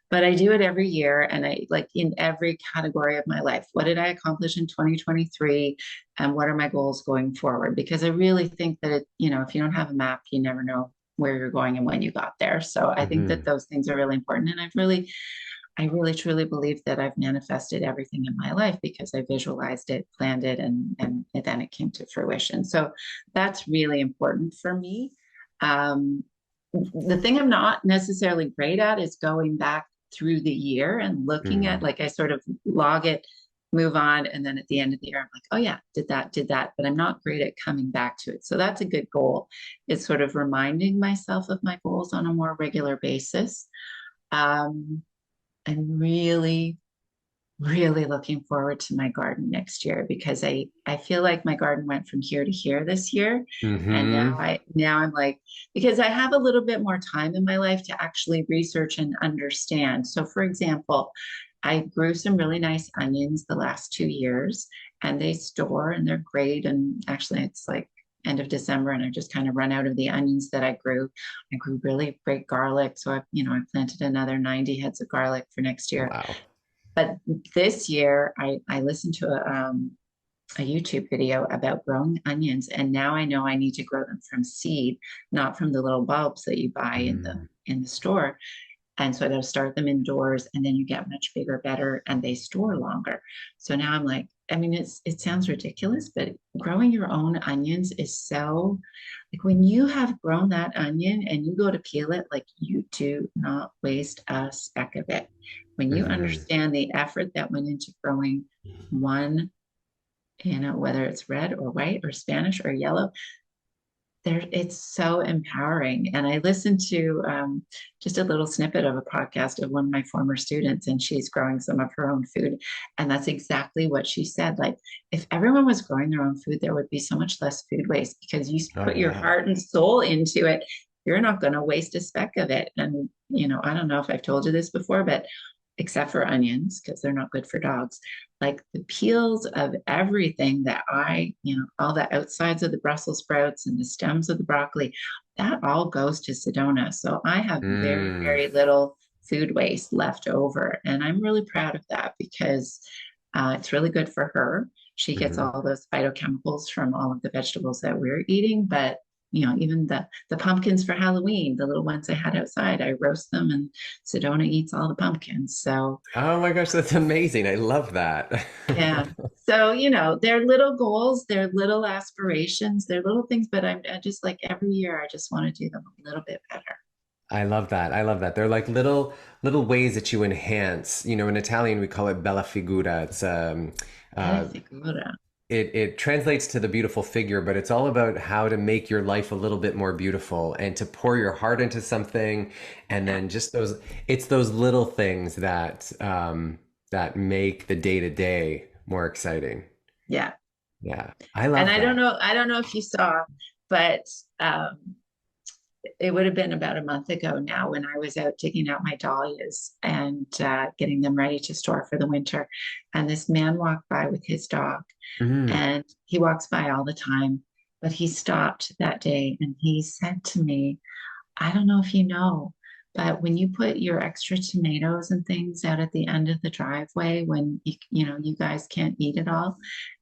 But I do it every year. And I like in every category of my life. What did I accomplish in 2023? And what are my goals going forward? Because I really think that, if you don't have a map, you never know where you're going and when you got there. So I think that Hmm. those things are really important. And I really truly believe that I've manifested everything in my life because I visualized it, planned it, and then it came to fruition. So that's really important for me. Um, the thing I'm not necessarily great at is going back through the year and looking at, like, I sort of log it, move on, and then at the end of the year I'm like, oh yeah, did that, but I'm not great at coming back to it. So that's a good goal, is sort of reminding myself of my goals on a more regular basis. um, I'm really, really looking forward to my garden next year because I feel like my garden went from here to here this year. And Hmm. now I'm like, because I have a little bit more time in my life to actually research and understand. So for example, I grew some really nice onions the last 2 years, and they store and they're great. And actually, it's like end of December, and I just kind of run out of the onions that I grew. I grew really great garlic, so I planted another 90 heads of garlic for next year. Wow. But this year, I listened to a YouTube video about growing onions, and now I know I need to grow them from seed, not from the little bulbs that you buy in the store. And so I got to start them indoors, and then you get much bigger, better, and they store longer. So now I'm like, I mean, it sounds ridiculous, but growing your own onions is so, like, when you have grown that onion and you go to peel it, like, you do not waste a speck of it. When you understand the effort that went into growing one, whether it's red or white or Spanish or yellow, it's so empowering. And I listened to just a little snippet of a podcast of one of my former students, and she's growing some of her own food. And that's exactly what she said. Like, if everyone was growing their own food, there would be so much less food waste, because you put your heart and soul into it. You're not going to waste a speck of it. And, I don't know if I've told you this before, but except for onions, because they're not good for dogs, like the peels of everything that all the outsides of the Brussels sprouts and the stems of the broccoli, that all goes to Sedona. So I have very, very little food waste left over. And I'm really proud of that, because it's really good for her. She gets all those phytochemicals from all of the vegetables that we're eating, but even the pumpkins for Halloween, the little ones I had outside, I roast them, and Sedona eats all the pumpkins. So, oh my gosh, that's amazing. I love that. yeah. So, they're little goals, they're little aspirations, they're little things, but I just, like, every year I just want to do them a little bit better. I love that. I love that. They're like little ways that you enhance. In Italian we call it bella figura. It's Bella figura. It translates to the beautiful figure, but it's all about how to make your life a little bit more beautiful and to pour your heart into something. And then just it's those little things that make the day to day more exciting. Yeah. Yeah. I love And that. I don't know if you saw, but it would have been about a month ago now when I was out digging out my dahlias and getting them ready to store for the winter. And this man walked by with his dog, and he walks by all the time, but he stopped that day and he said to me, I don't know if you know, but when you put your extra tomatoes and things out at the end of the driveway, when you guys can't eat it all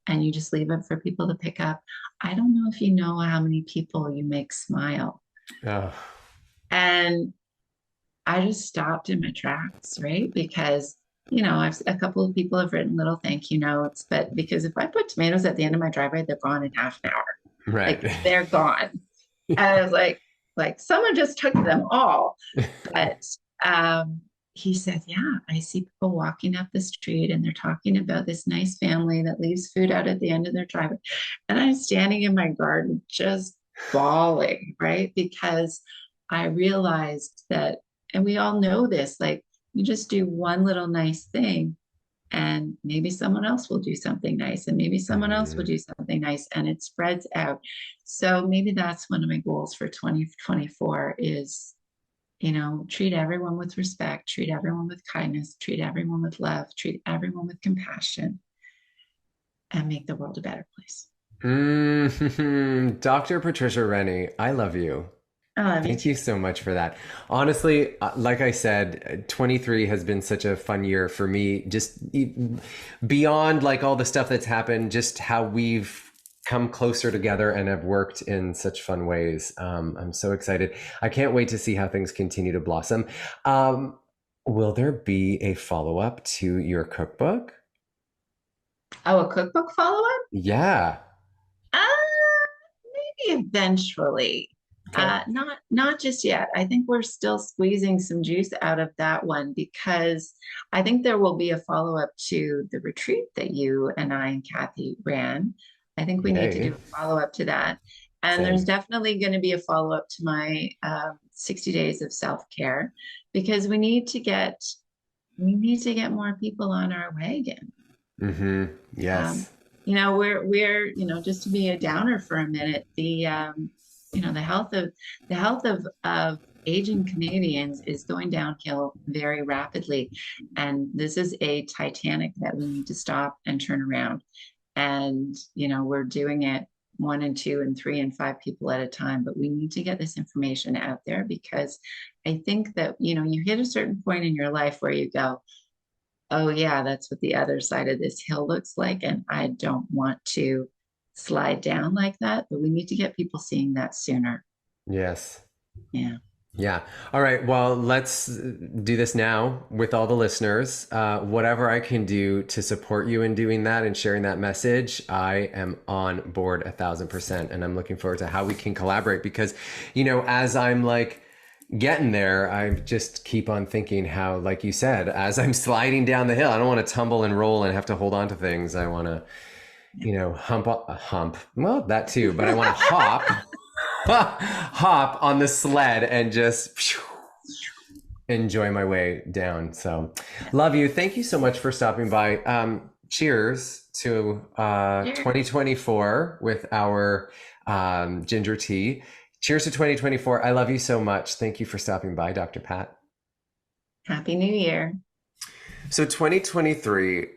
and you just leave it for people to pick up, I don't know if you know how many people you make smile. Oh. And I just stopped in my tracks, right? Because, a couple of people have written little thank you notes, but because if I put tomatoes at the end of my driveway, they're gone in half an hour. Right. Like, they're gone. And I was like someone just took them all. But he said, yeah, I see people walking up the street and they're talking about this nice family that leaves food out at the end of their driveway. And I'm standing in my garden just bawling, right? Because I realized that, and we all know this, like, you just do one little nice thing and maybe someone else will do something nice, and maybe someone else will do something nice, and it spreads out. So maybe that's one of my goals for 2024 is, treat everyone with respect, treat everyone with kindness, treat everyone with love, treat everyone with compassion, and make the world a better place. Dr. Patricia Rennie, I love you. Thank you so much for that. Honestly, like I said, 23 has been such a fun year for me, just beyond like all the stuff that's happened, just how we've come closer together and have worked in such fun ways. I'm so excited. I can't wait to see how things continue to blossom. Will there be a follow-up to your cookbook? Oh, a cookbook follow-up? Yeah. Maybe eventually. Okay. Not just yet. I think we're still squeezing some juice out of that one, because I think there will be a follow-up to the retreat that you and I and Kathy ran. I think we need to do a follow-up to that. And there's definitely going to be a follow-up to my 60 days of self-care, because we need to get more people on our wagon. Yes. We're just to be a downer for a minute, the health of aging Canadians is going downhill very rapidly. And this is a Titanic that we need to stop and turn around. And, we're doing it 1 and 2 and 3 and 5 people at a time, but we need to get this information out there, because I think that, you hit a certain point in your life where you go, oh yeah, that's what the other side of this hill looks like. And I don't want to slide down like that, but we need to get people seeing that sooner. Yes. Yeah. Yeah. All right. Well, let's do this now with all the listeners. Whatever I can do to support you in doing that and sharing that message, I am on board 1,000%. And I'm looking forward to how we can collaborate, because, as I'm like getting there, I just keep on thinking how, like you said, as I'm sliding down the hill, I don't want to tumble and roll and have to hold on to things. I want to, hump. Well, that too, but I want to hop on the sled and just enjoy my way down. So love you. Thank you so much for stopping by. Cheers to 2024 with our ginger tea. Cheers to 2024. I love you so much. Thank you for stopping by, Dr. Pat. Happy New Year. So 2023,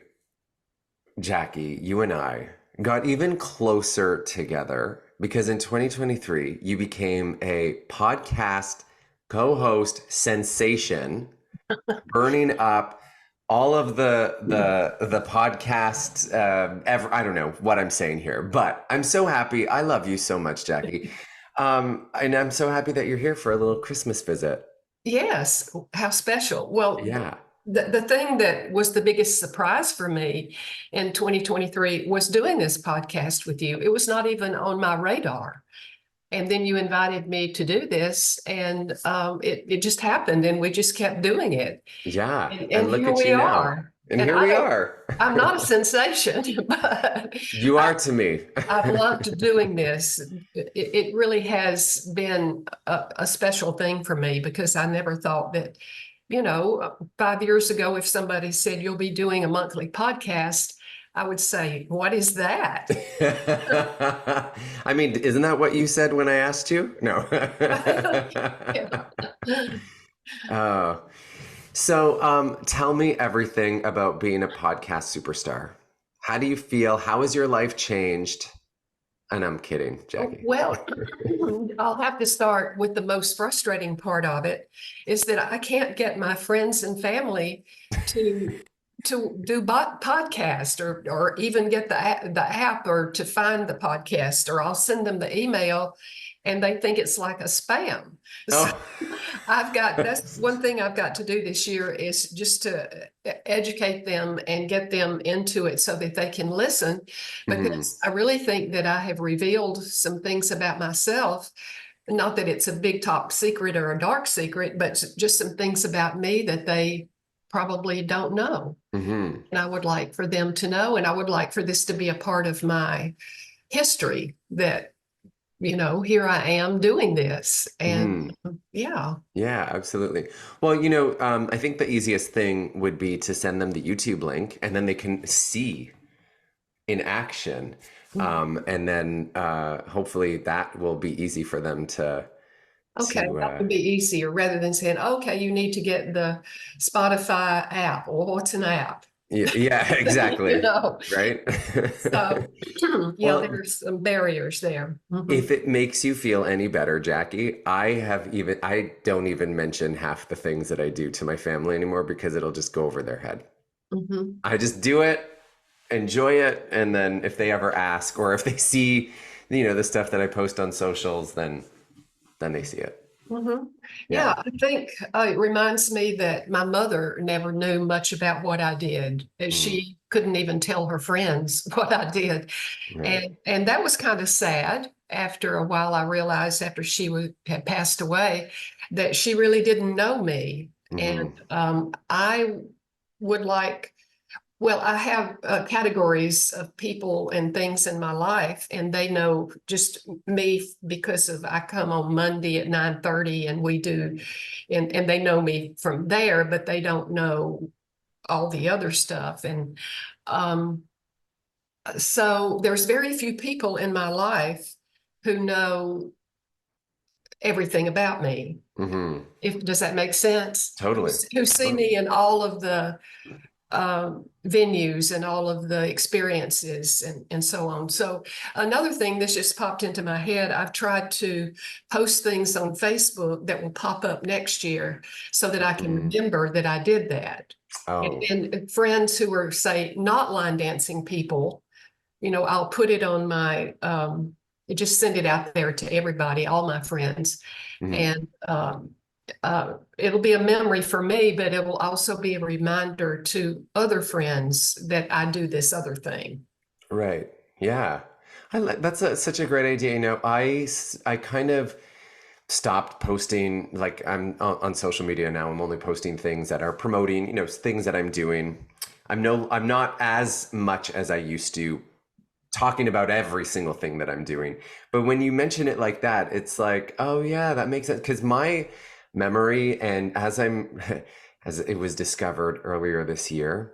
Jackie, you and I got even closer together, because in 2023, you became a podcast co-host sensation, burning up all of the podcasts. I don't know what I'm saying here, but I'm so happy. I love you so much, Jackie. And I'm so happy that you're here for a little Christmas visit. Yes, how special. Well, Yeah. the thing that was the biggest surprise for me in 2023 was doing this podcast with you. It was not even on my radar. And then you invited me to do this, and it just happened, and we just kept doing it. Yeah. And look here at we you now. are. And here we are. I'm not a sensation, but you are to me. I've loved doing this. It really has been a special thing for me, because I never thought that, 5 years ago, if somebody said you'll be doing a monthly podcast, I would say, what is that? I mean, isn't that what you said when I asked you? No. So tell me everything about being a podcast superstar. How do you feel? How has your life changed? And I'm kidding, Jackie. Well, I'll have to start with the most frustrating part of it, is that I can't get my friends and family to do podcast or even get the app or to find the podcast, or I'll send them the email and they think it's like a spam. So that's one thing I've got to do this year, is just to educate them and get them into it so that they can listen, because I really think that I have revealed some things about myself. Not that it's a big top secret or a dark secret, but just some things about me that they probably don't know. And I would like for them to know, and I would like for this to be a part of my history, that here I am doing this. And yeah, absolutely. Well, I think the easiest thing would be to send them the YouTube link, and then they can see in action. And then hopefully that will be easy for them to. Okay, that would be easier, rather than saying, okay, you need to get the Spotify app. Or what's an app? Yeah, exactly. Right. So, there's some barriers there. If it makes you feel any better, Jackie, I don't even mention half the things that I do to my family anymore, because it'll just go over their head. I just do it, enjoy it, and then if they ever ask, or if they see, the stuff that I post on socials, then they see it. Yeah, I think it reminds me that my mother never knew much about what I did. She couldn't even tell her friends what I did. Right. And that was kind of sad. After a while, I realized, after she had passed away, that she really didn't know me. And I would like, I have categories of people and things in my life, and they know just me because I come on Monday at 9:30 and we do, and they know me from there, but they don't know all the other stuff. And so there's very few people in my life who know everything about me. Mm-hmm. Does that make sense? Totally. Who see me in all of the venues and all of the experiences and so on. So another thing that just popped into my head, I've tried to post things on Facebook that will pop up next year so that I can remember that I did that. Oh. And friends who are, say, not line dancing people, I'll put it on my, just send it out there to everybody, all my friends. And it'll be a memory for me, but it will also be a reminder to other friends that I do this other thing. Right. Yeah. That's such a great idea. I kind of stopped posting, like I'm on social media now. I'm only posting things that are promoting, things that I'm doing. I'm not as much as I used to talking about every single thing that I'm doing. But when you mention it like that, it's like, oh yeah, that makes sense. Because my memory, and as it was discovered earlier this year,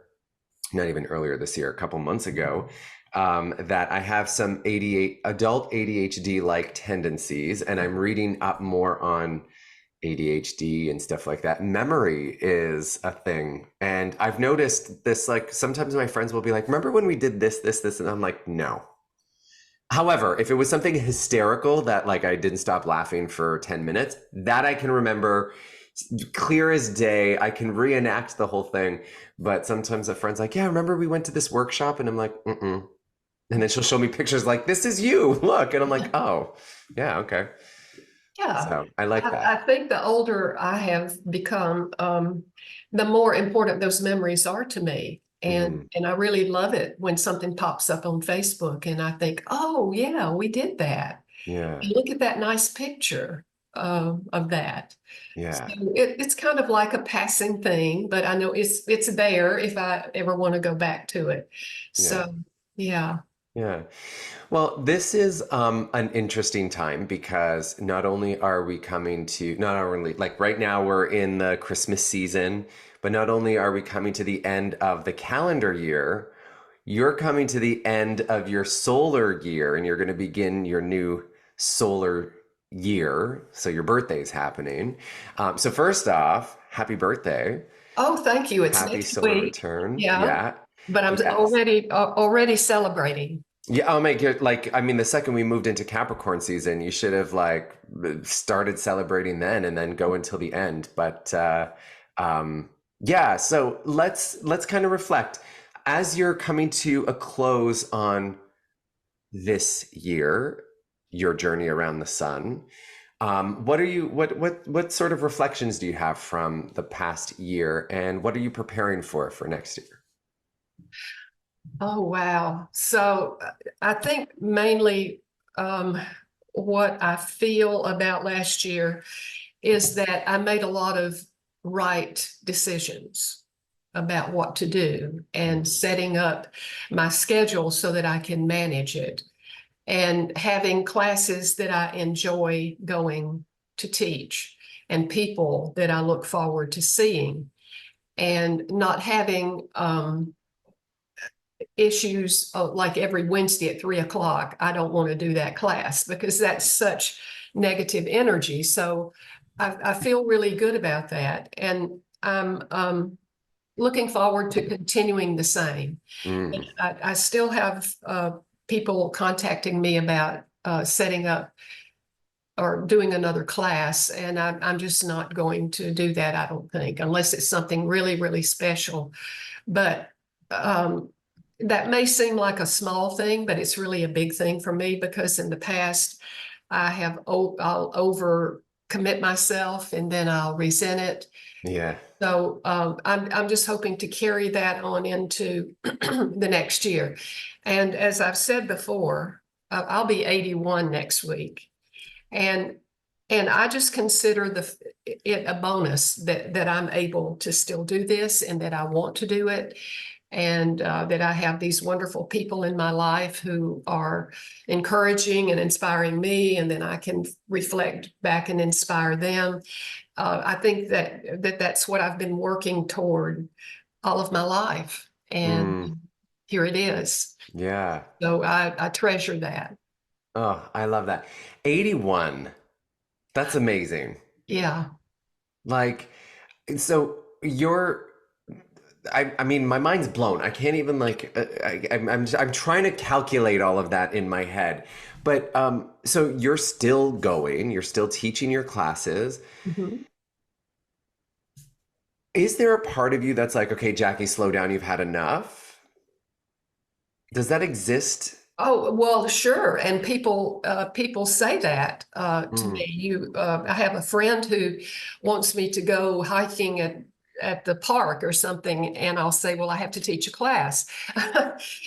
not even earlier this year, a couple months ago, that I have some adult ADHD-like tendencies, and I'm reading up more on ADHD and stuff like that. Memory is a thing. And I've noticed this, like sometimes my friends will be like, remember when we did this, and I'm like, no. However, if it was something hysterical that like I didn't stop laughing for 10 minutes, that I can remember clear as day. I can reenact the whole thing. But sometimes a friend's like, yeah, remember we went to this workshop? And I'm like, mm-mm. And then she'll show me pictures like, this is you, look. And I'm like, oh, yeah, okay. Yeah. So I like that. I think the older I have become, the more important those memories are to me. And I really love it when something pops up on Facebook and I think, oh yeah, we did that. Yeah. And look at that nice picture of that. Yeah. So it's kind of like a passing thing, but I know it's there if I ever want to go back to it. So yeah. Yeah. Well, this is an interesting time because not only like right now we're in the Christmas season, but not only are we coming to the end of the calendar year, you're coming to the end of your solar year and you're going to begin your new solar year. So your birthday's happening. So first off, happy birthday. Oh, thank you. It's happy next solar week. return. Yeah. But I'm Yes. already celebrating. Yeah, I'll make it the second we moved into Capricorn season, you should have like started celebrating then and then go until the end. But yeah, so let's kind of reflect as you're coming to a close on this year, your journey around the sun. What sort of reflections do you have from the past year, and what are you preparing for next year? Oh, wow. So I think mainly what I feel about last year is that I made a lot of right decisions about what to do and setting up my schedule so that I can manage it and having classes that I enjoy going to teach and people that I look forward to seeing and not having issues like every Wednesday at 3 o'clock. I don't want to do that class because that's such negative energy. So I feel really good about that. And I'm looking forward to continuing the same. I still have people contacting me about setting up or doing another class. And I'm just not going to do that, I don't think, unless it's something really, really special. But that may seem like a small thing, but it's really a big thing for me because in the past I'll over commit myself and then I'll resent it. Yeah. So I'm just hoping to carry that on into the next year. And as I've said before, I'll be 81 next week. And I just consider it a bonus that I'm able to still do this and that I want to do it. And that I have these wonderful people in my life who are encouraging and inspiring me, and then I can reflect back and inspire them. I think that's what I've been working toward all of my life, and here it is. Yeah. So I treasure that. Oh, I love that. 81. That's amazing. Yeah. Like, so I mean, my mind's blown. I can't even like, I'm trying to calculate all of that in my head. But so you're still going, you're still teaching your classes. Mhm. Is there a part of you that's like, okay, Jackie, slow down, you've had enough? Does that exist? Oh, well, sure. And people say that to Mm, me. I have a friend who wants me to go hiking at the park or something, and I'll say, well, I have to teach a class.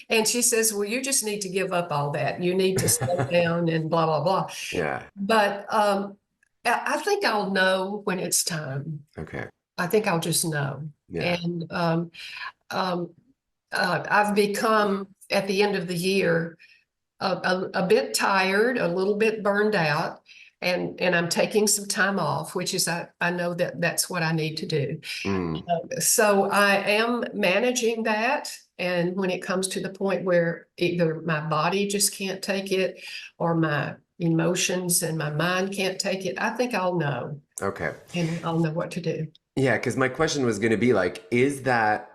And she says, well, you just need to give up all that. You need to slow down and blah, blah, blah. yeah. But I think I'll know when it's time. Okay. I think I'll just know. Yeah. And um, I've become, at the end of the year, a bit tired, a little bit burned out, and I'm taking some time off, which is I know that that's what I need to do. Mm, So I am managing that. And when it comes to the point where either my body just can't take it or my emotions and my mind can't take it, I think I'll know okay. and I'll know what to do. Yeah, because my question was going to be like, is that,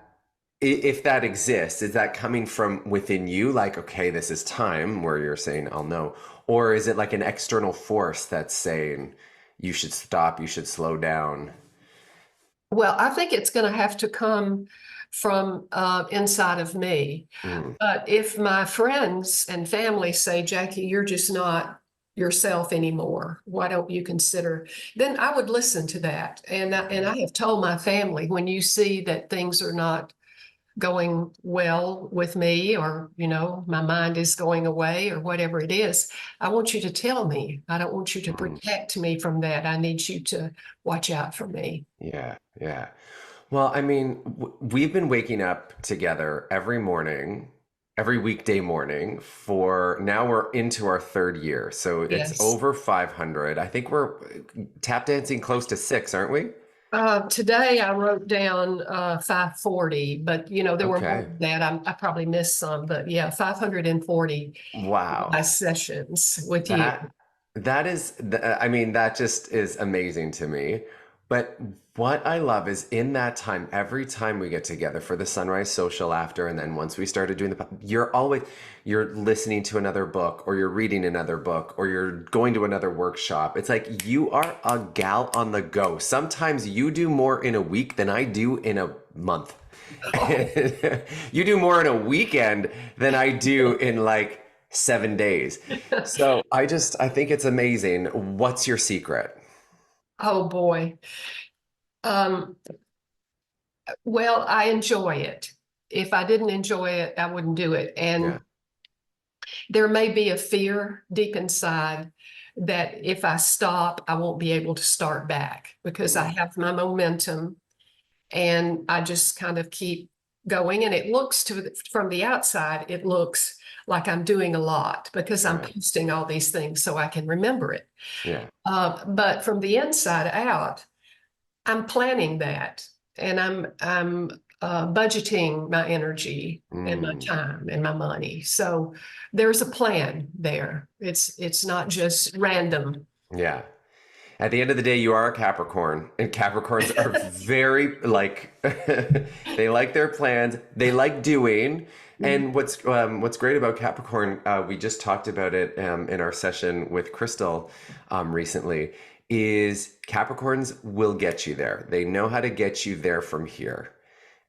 if that exists, is that coming from within you? Like, okay, this is time where you're saying, I'll know. Or is it like an external force that's saying, you should stop, you should slow down? Well, I think it's going to have to come from inside of me. Mm, But if my friends and family say, Jackie, you're just not yourself anymore, why don't you consider? Then I would listen to that. And I have told my family, when you see that things are not going well with me, or my mind is going away, or whatever it is, I want you to tell me. I don't want you to mm, protect me from that. I need you to watch out for me. yeah, yeah. Well, I mean, we've been waking up together every morning, every weekday morning for now we're into our third year. So it's Yes. over 500. I think we're tap dancing close to six, aren't we? Today I wrote down 540, but there were more Okay. than that. I probably missed some, but yeah, 540 Wow. sessions with you. That is, I mean, that just is amazing to me. But what I love is in that time, every time we get together for the sunrise social after, and then once we started doing you're listening to another book, or you're reading another book, or you're going to another workshop. It's like you are a gal on the go. Sometimes you do more in a week than I do in a month. Oh, You do more in a weekend than I do in like 7 days. So I think it's amazing. What's your secret? oh boy. Um, well, I enjoy it. If I didn't enjoy it, I wouldn't do it. Yeah. And there may be a fear deep inside that if I stop, I won't be able to start back, because I Mm, have my momentum and I just kind of keep going. And it looks from the outside, it looks like I'm doing a lot because I'm right. posting all these things so I can remember it. Yeah. But from the inside out, I'm planning that, and I'm budgeting my energy and my Mm, time and my money. So there's a plan there. It's not just random. yeah. At the end of the day, you are a Capricorn, and Capricorns are very like they like their plans, they like doing. And what's great about Capricorn, we just talked about it in our session with Crystal recently, is Capricorns will get you there. They know how to get you there from here,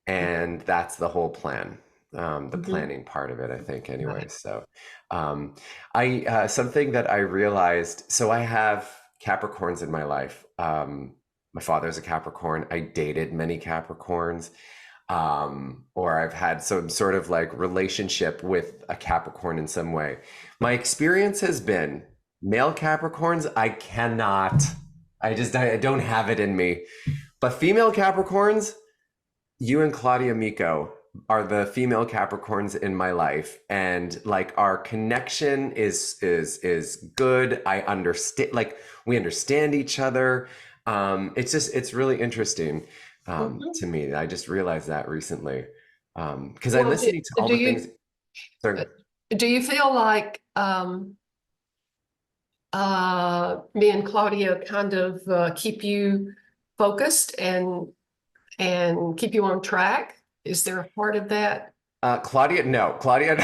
and that's the whole plan. The Mhm. planning part of it, I think, Right. anyways. So, I something that I realized. So I have Capricorns in my life. My father's a Capricorn. I dated many Capricorns, or I've had some sort of like relationship with a Capricorn in some way. My experience has been male Capricorns, I cannot, I don't have it in me. But female Capricorns, you and Claudia Micco are the female Capricorns in my life, and like our connection is good. I understand, like we understand each other. It's really interesting Mhm. to me. I just realized that recently because I'm Well, listening to all do the things. you Sorry. do you feel like me and Claudia kind of keep you focused and keep you on track? Is there a part of that? Claudia, no, Claudia,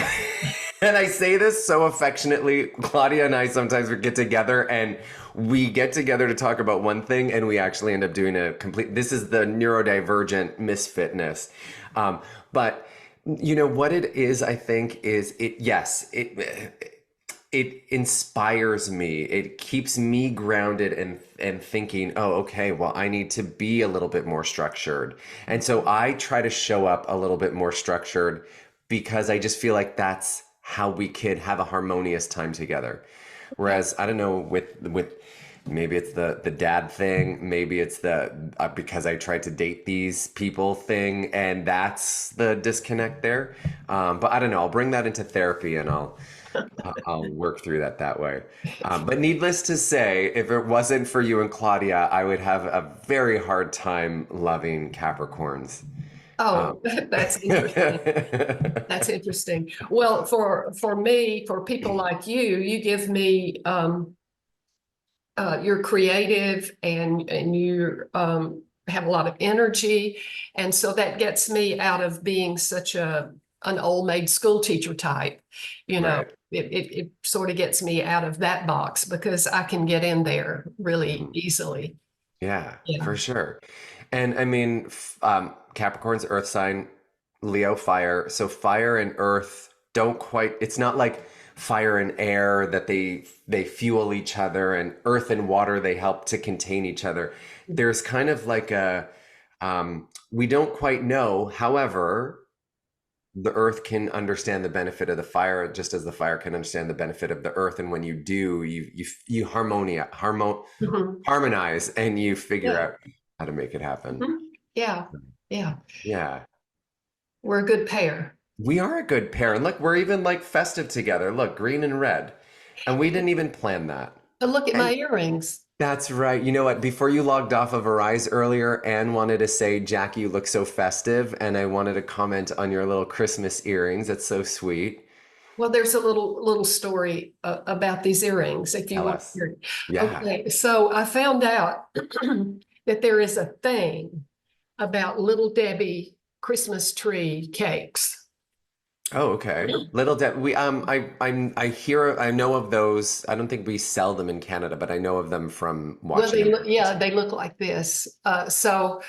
and I say this so affectionately. Claudia and I sometimes we get together and we get together to talk about one thing, and we actually end up doing a complete. This is the neurodivergent misfitness, but you know what it is. I think is it. Yes, it inspires me. It keeps me grounded and thinking, oh, okay, well, I need to be a little bit more structured. And so I try to show up a little bit more structured because I just feel like that's how we could have a harmonious time together. Whereas I don't know with maybe it's the dad thing, maybe it's the because I tried to date these people thing, and that's the disconnect there. But I don't know. I'll bring that into therapy and I'll work through that way. But needless to say, if it wasn't for you and Claudia, I would have a very hard time loving Capricorns. Oh, that's interesting. That's interesting. Well, for me, for people like you give me you're creative and you have a lot of energy, and so that gets me out of being such an old maid school teacher type. You know, Right. it sort of gets me out of that box because I can get in there really easily. Yeah, Yeah. for sure. And I mean, Capricorn's earth sign, Leo fire. So fire and earth don't quite, it's not like fire and air that they fuel each other, and earth and water, they help to contain each other. There's kind of like we don't quite know. However, the earth can understand the benefit of the fire just as the fire can understand the benefit of the earth. And when you do, you harmonize and you figure out how to make it happen. Yeah. Yeah. Yeah. We're a good pair. We are a good pair. And look, we're even like festive together. Look, green and red. And we didn't even plan that. And look at my earrings. That's right. You know what? Before you logged off of Arise earlier, Anne wanted to say, Jackie, you look so festive. And I wanted to comment on your little Christmas earrings. That's so sweet. Well, there's a little story about these earrings, if you Tell want us. to hear. Yeah. Okay, so I found out that there is a thing about Little Debbie Christmas tree cakes. Oh, okay. Little Deb, we I know of those. I don't think we sell them in Canada, but I know of them from Well, watching them. they look like this. Several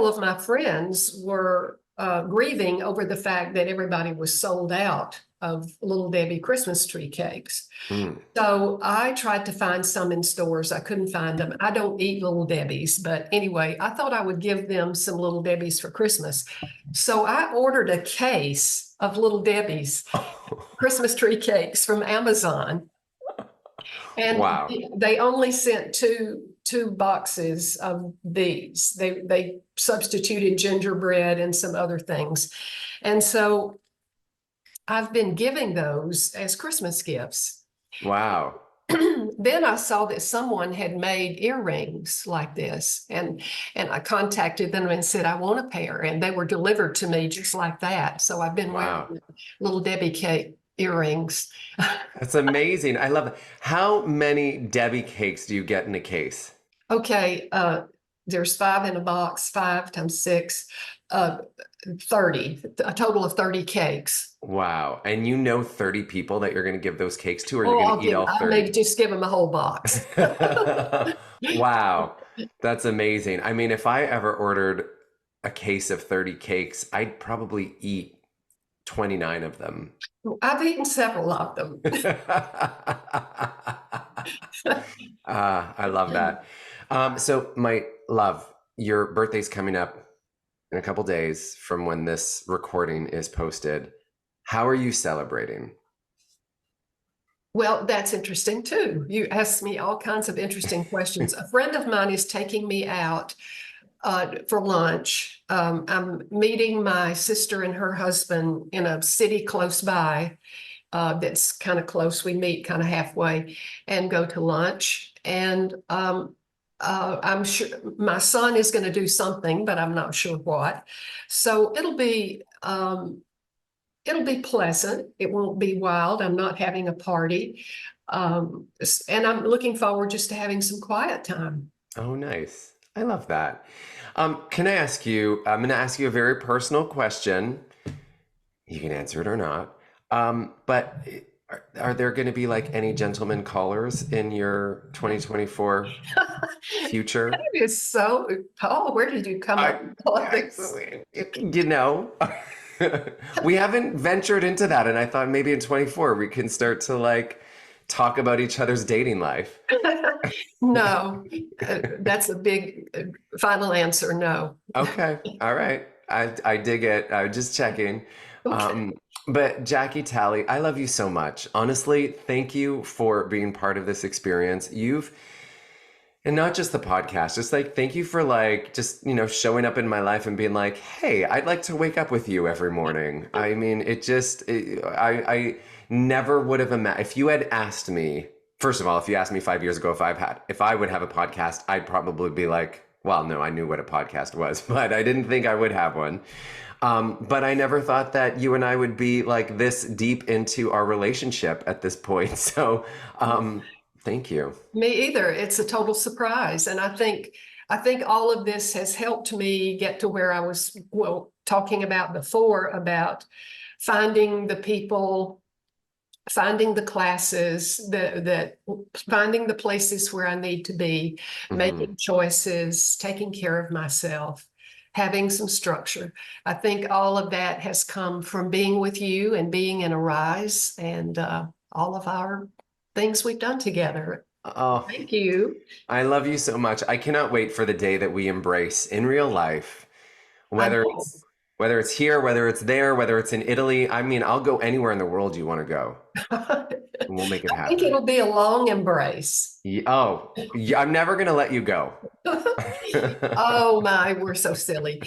of my friends were grieving over the fact that everybody was sold out of Little Debbie Christmas tree cakes. Mm. So I tried to find some in stores. I couldn't find them. I don't eat Little Debbie's, but anyway, I thought I would give them some Little Debbie's for Christmas. So I ordered a case of Little Debbie's Christmas tree cakes from Amazon. And Wow. they only sent two boxes of these. They substituted gingerbread and some other things. And so I've been giving those as Christmas gifts. Wow. Then I saw that someone had made earrings like this, and I contacted them and said, I want a pair, and they were delivered to me just like that. So I've been wearing Little Debbie cake earrings. That's amazing. I love it. How many Debbie cakes do you get in a case? Okay, there's 5 in a box, 5 times 6, 30, a total of 30 cakes. Wow. And you know 30 people that you're going to give those cakes to, or you're going to eat all I 30? may just give them a whole box. Wow. That's amazing. I mean, if I ever ordered a case of 30 cakes, I'd probably eat 29 of them. I've eaten several of them. I love that. So my love, your birthday's coming up in a couple days from when this recording is posted. How are you celebrating? Well, that's interesting too. You asked me all kinds of interesting questions. A friend of mine is taking me out for lunch. I'm meeting my sister and her husband in a city close by that's kind of close. We meet kind of halfway and go to lunch. And I'm sure my son is going to do something, but I'm not sure what. So it'll be pleasant. It won't be wild. I'm not having a party. And I'm looking forward just to having some quiet time. Oh, nice. I love that. Can I ask you, I'm going to ask you a very personal question. You can answer it or not. But are there going to be like any gentlemen callers in your 2024 future? That is so, Paul, where did you come up with all this? You know, we haven't ventured into that. And I thought maybe in 24 we can start to like talk about each other's dating life. No, that's a big final answer. No. Okay. All right. I dig it. I was just checking. Okay. But Jackie Talley, I love you so much. Honestly, thank you for being part of this experience. And not just the podcast, just like, thank you for like, just, showing up in my life and being like, hey, I'd like to wake up with you every morning. I mean, I never would have imagined, if you had asked me, first of all, if you asked me 5 years ago if I would have a podcast, I'd probably be like, well, no, I knew what a podcast was, but I didn't think I would have one. But I never thought that you and I would be like this deep into our relationship at this point. So, thank you. Me either. It's a total surprise. And I think all of this has helped me get to where I was, talking about before, about finding the people, finding the classes, finding the places where I need to be, making choices, taking care of myself, having some structure. I think all of that has come from being with you and being in Arise and all of our things we've done together. Oh, Thank you. I love you so much. I cannot wait for the day that we embrace in real life, whether it's here, whether it's there, whether it's in Italy. I mean, I'll go anywhere in the world you want to go. And we'll make it happen. I think it'll be a long embrace. I'm never going to let you go. Oh my, we're so silly.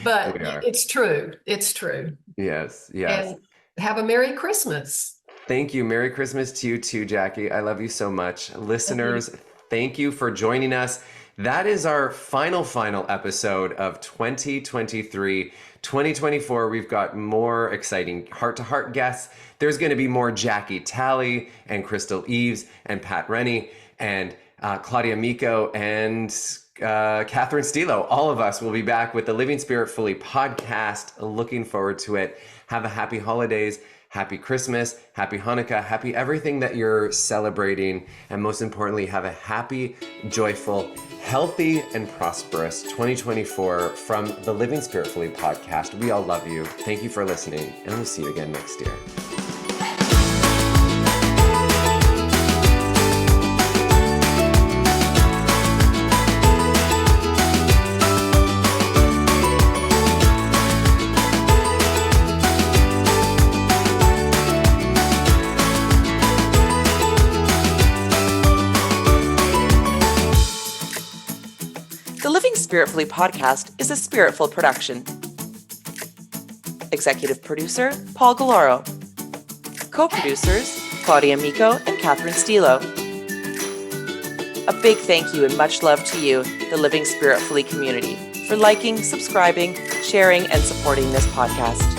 But it's true. It's true. Yes. And have a Merry Christmas. Thank you. Merry Christmas to you too, Jackie. I love you so much. Listeners, thank you for joining us. That is our final episode of 2023. 2024, we've got more exciting heart-to-heart guests. There's going to be more Jackie Talley and Crystal Eves and Pat Rennie and Claudia Micco and Catherine Stilo. All of us will be back with the Living Spirit Fully podcast. Looking forward to it. Have a happy holidays. Happy Christmas, happy Hanukkah, happy everything that you're celebrating. And most importantly, have a happy, joyful, healthy, and prosperous 2024 from the Living Spirit Fully podcast. We all love you. Thank you for listening, and we'll see you again next year. The Living Spiritfully podcast is a Spiritful production. Executive producer, Paul Galloro. Co-producers, Claudia Micco and Catherine Stilo. A big thank you and much love to you, the Living Spiritfully community, for liking, subscribing, sharing, and supporting this podcast.